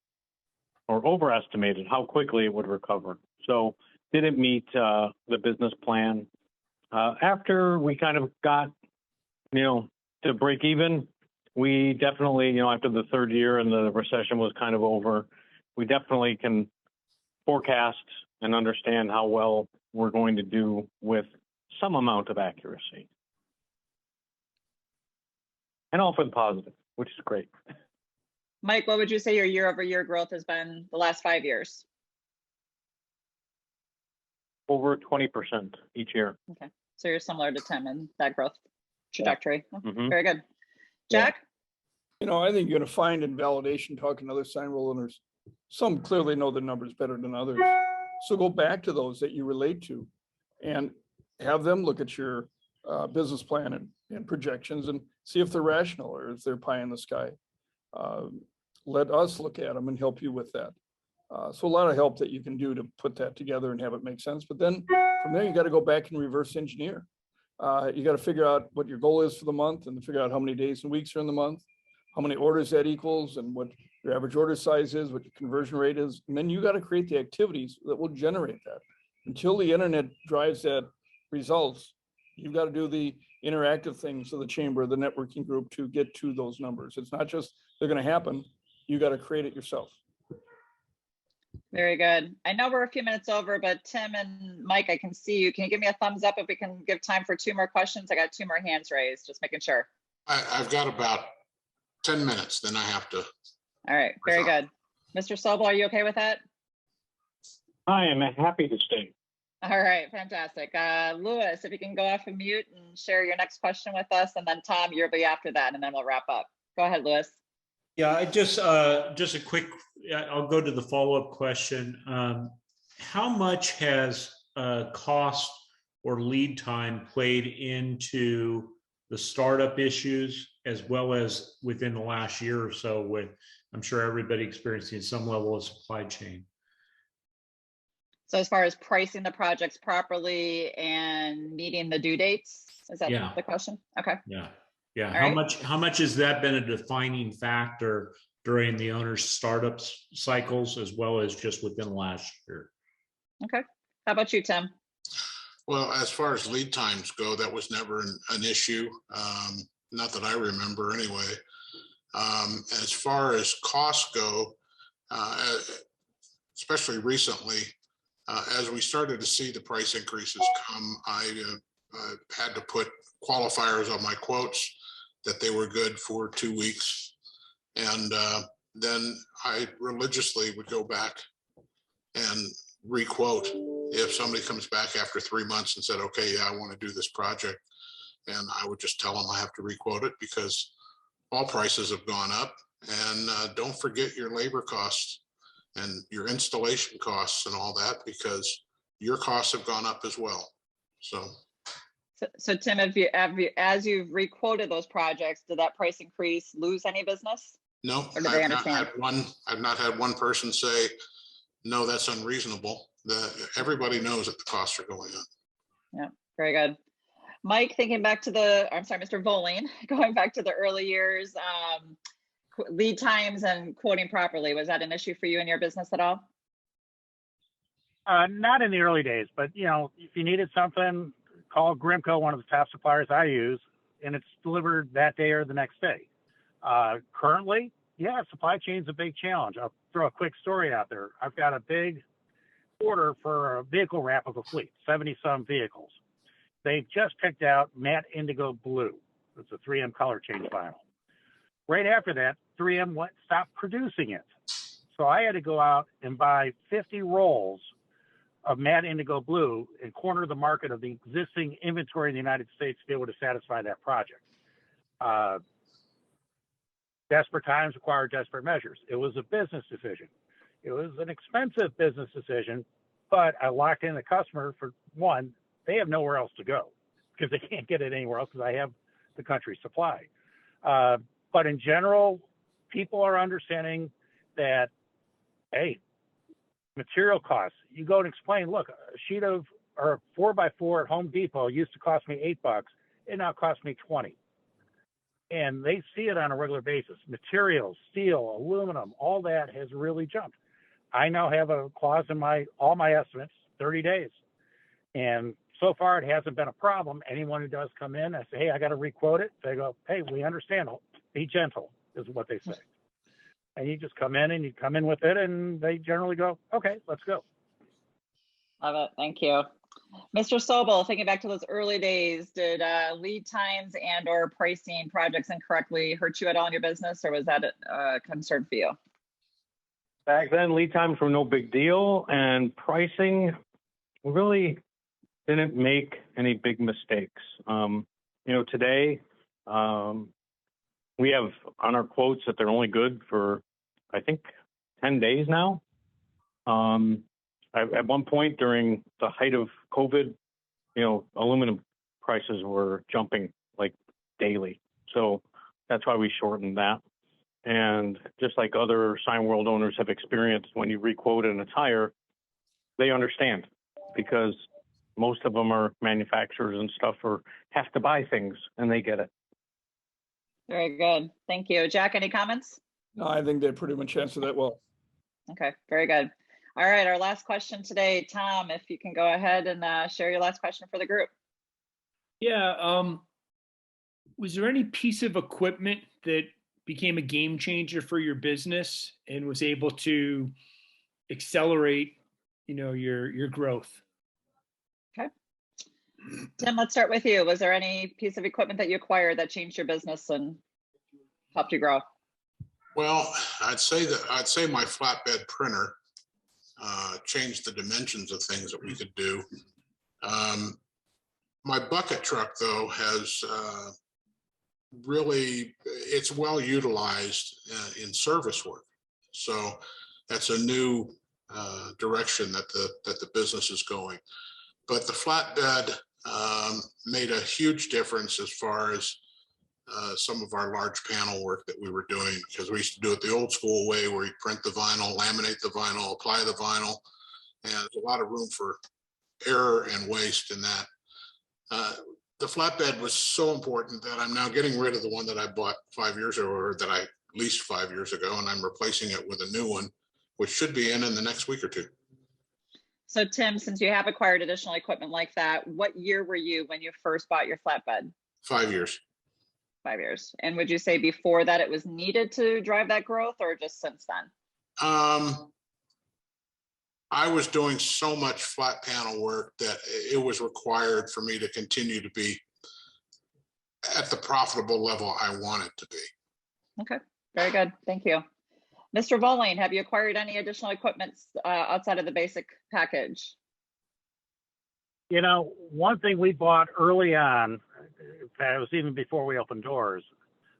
overestimated how quickly it would recover. So didn't meet the business plan. After we kind of got, to break even, we definitely, after the third year and the recession was kind of over, we definitely can forecast and understand how well we're going to do with some amount of accuracy. And all for the positive, which is great. Mike, what would you say your year-over-year growth has been the last 5 years? Over 20% each year. Okay, so you're similar to Tim in that growth trajectory. Mm-hmm. Very good. Jack? I think you're going to find in validation talking to other Signworld owners, some clearly know the numbers better than others. So go back to those that you relate to and have them look at your business plan and projections and see if they're rational or if they're pie in the sky. Let us look at them and help you with that. So a lot of help that you can do to put that together and have it make sense. But then from there, you got to go back and reverse engineer. You got to figure out what your goal is for the month and figure out how many days and weeks are in the month, how many orders that equals, and what your average order size is, what your conversion rate is. And then you got to create the activities that will generate that. Until the internet drives that results, you've got to do the interactive things of the chamber, the networking group to get to those numbers. It's not just they're going to happen. You got to create it yourself. Very good. I know we're a few minutes over, but Tim and Mike, I can see you. Can you give me a thumbs up if we can give time for 2 more questions? I got 2 more hands raised, just making sure. I've got about 10 minutes, then I have to. All right, very good. Mr. Sobel, are you okay with that? I am happy to stay. All right, fantastic. Louis, if you can go off of mute and share your next question with us, and then Tom, you'll be after that, and then we'll wrap up. Go ahead, Louis. Yeah, I just a quick, I'll go to the follow-up question. How much has cost or lead time played into the startup issues as well as within the last year or so with, I'm sure everybody experiencing some level of supply chain? So as far as pricing the projects properly and meeting the due dates, is that the question? Okay. Yeah. How much has that been a defining factor during the owner's startups cycles as well as just within the last year? Okay. How about you, Tim? Well, as far as lead times go, that was never an issue. Not that I remember anyway. As far as costs go, especially recently, as we started to see the price increases come, I had to put qualifiers on my quotes that they were good for 2 weeks. And then I religiously would go back and requote if somebody comes back after 3 months and said, okay, yeah, I want to do this project. And I would just tell them I have to requote it because all prices have gone up. And don't forget your labor costs and your installation costs and all that, because your costs have gone up as well. So Tim, as you've requoted those projects, did that price increase lose any business? No, Or do they understand? I've not had one person say, no, that's unreasonable. Everybody knows that the costs are going up. Yeah, very good. Mike, thinking back to I'm sorry, Mr. Voling, going back to the early years, lead times and quoting properly, was that an issue for you in your business at all? Not in the early days, but if you needed something, call Grimco, one of the top suppliers I use, and it's delivered that day or the next day. Currently, yeah, supply chain's a big challenge. I'll throw a quick story out there. I've got a big order for a vehicle wrap of a fleet, 70 some vehicles. They just picked out matte indigo blue. It's a 3M color change vinyl. Right after that, 3M stopped producing it. So I had to go out and buy 50 rolls of matte indigo blue and corner the market of the existing inventory in the United States to be able to satisfy that project. Desperate times require desperate measures. It was a business decision. It was an expensive business decision, but I locked in the customer for one. They have nowhere else to go because they can't get it anywhere else because I have the country's supply. But in general, people are understanding that, hey, material costs. You go and explain, look, a sheet of or 4x4 at Home Depot used to cost me $8. It now costs me 20. And they see it on a regular basis. Materials, steel, aluminum, all that has really jumped. I now have a clause in all my estimates, 30 days. And so far, it hasn't been a problem. Anyone who does come in, I say, hey, I got to requote it. They go, hey, we understand. Be gentle, is what they say. And you just come in and you come in with it, and they generally go, okay, let's go. Love it. Thank you. Mr. Sobel, thinking back to those early days, did lead times and or pricing projects incorrectly hurt you at all in your business, or was that a concern for you? Back then, lead times were no big deal, and pricing really didn't make any big mistakes. Today, we have on our quotes that they're only good for, I think, 10 days now. At one point during the height of COVID, aluminum prices were jumping like daily. So that's why we shortened that. And just like other Signworld owners have experienced, when you requote and it's higher, they understand because most of them are manufacturers and stuff or have to buy things and they get it. Very good. Thank you. Jack, any comments? No, I think they pretty much answered that well. Okay, very good. All right, our last question today, Tom, if you can go ahead and share your last question for the group. Yeah, was there any piece of equipment that became a game changer for your business and was able to accelerate, your growth? Okay. Tim, let's start with you. Was there any piece of equipment that you acquired that changed your business and helped you grow? Well, I'd say my flatbed printer changed the dimensions of things that we could do. My bucket truck, though, has really, it's well utilized in service work. So that's a new direction that the business is going. But the flatbed made a huge difference as far as some of our large panel work that we were doing, because we used to do it the old school way where you print the vinyl, laminate the vinyl, apply the vinyl, and there's a lot of room for error and waste in that. The flatbed was so important that I'm now getting rid of the one that I bought 5 years ago, or that I leased 5 years ago, and I'm replacing it with a new one, which should be in the next week or two. So Tim, since you have acquired additional equipment like that, what year were you when you first bought your flatbed? 5 years. 5 years. And would you say before that it was needed to drive that growth, or just since then? I was doing so much flat panel work that it was required for me to continue to be at the profitable level I wanted to be. Okay, very good. Thank you. Mr. Voling, have you acquired any additional equipment outside of the basic package? One thing we bought early on, in fact, it was even before we opened doors,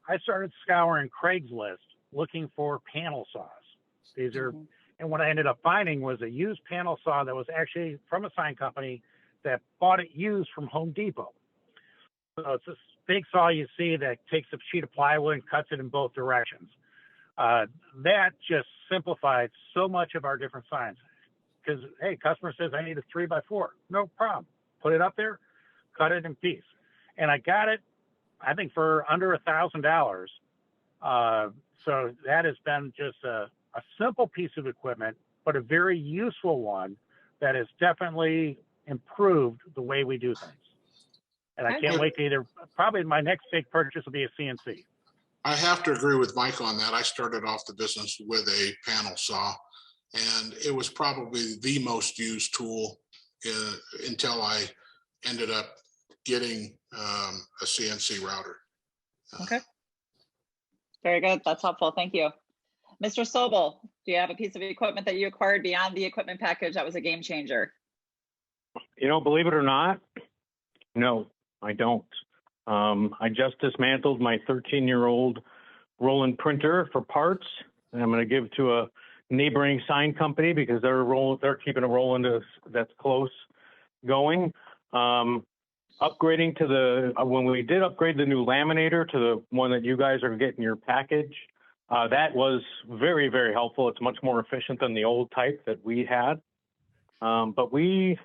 I started scouring Craigslist looking for panel saws. These are, and what I ended up finding was a used panel saw that was actually from a sign company that bought it used from Home Depot. So it's this big saw you see that takes a sheet of plywood and cuts it in both directions. That just simplified so much of our different signs. Because, hey, customer says, I need a 3x4. No problem. Put it up there, cut it in piece. And I got it, I think, for under $1,000. So that has been just a simple piece of equipment, but a very useful one that has definitely improved the way we do things. And I can't wait to probably my next big purchase will be a CNC. I have to agree with Mike on that. I started off the business with a panel saw, and it was probably the most used tool until I ended up getting a CNC router. Okay. Very good. That's helpful. Thank you. Mr. Sobel, do you have a piece of equipment that you acquired beyond the equipment package that was a game changer? Believe it or not, no, I don't. I just dismantled my 13-year-old roll-in printer for parts, and I'm going to give to a neighboring sign company because they're keeping a roll-in that's close going. Upgrading to when we did upgrade the new laminator to the one that you guys are getting your package, that was very, very helpful. It's much more efficient than the old type that we had. But we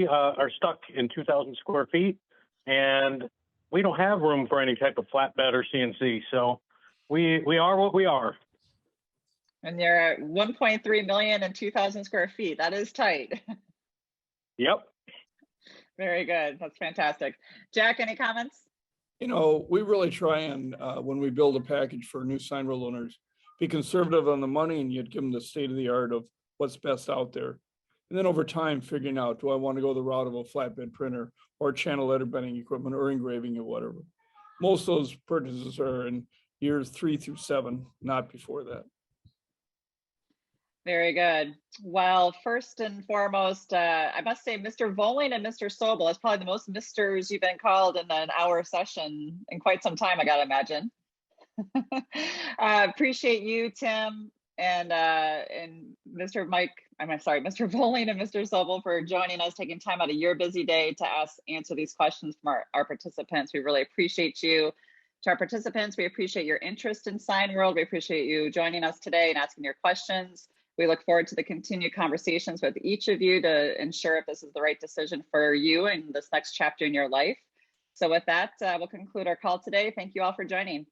are stuck in 2,000 square feet, and we don't have room for any type of flatbed or CNC. So we are what we are. And you're at 1.3 million and 2,000 square feet. That is tight. Yep. Very good. That's fantastic. Jack, any comments? We really try and when we build a package for new Signworld owners, be conservative on the money and yet give them the state of the art of what's best out there. And then over time, figuring out, do I want to go the route of a flatbed printer or channel letter bending equipment or engraving or whatever. Most of those purchases are in years 3 through 7, not before that. Very good. Well, first and foremost, I must say Mr. Voling and Mr. Sobel is probably the most Misters you've been called in an hour session in quite some time, I gotta imagine. Appreciate you, Tim, and Mr. Mr. Voling and Mr. Sobel for joining us, taking time out of your busy day to answer these questions from our participants. We really appreciate you. To our participants, we appreciate your interest in Signworld. We appreciate you joining us today and asking your questions. We look forward to the continued conversations with each of you to ensure if this is the right decision for you in this next chapter in your life. So with that, we'll conclude our call today. Thank you all for joining.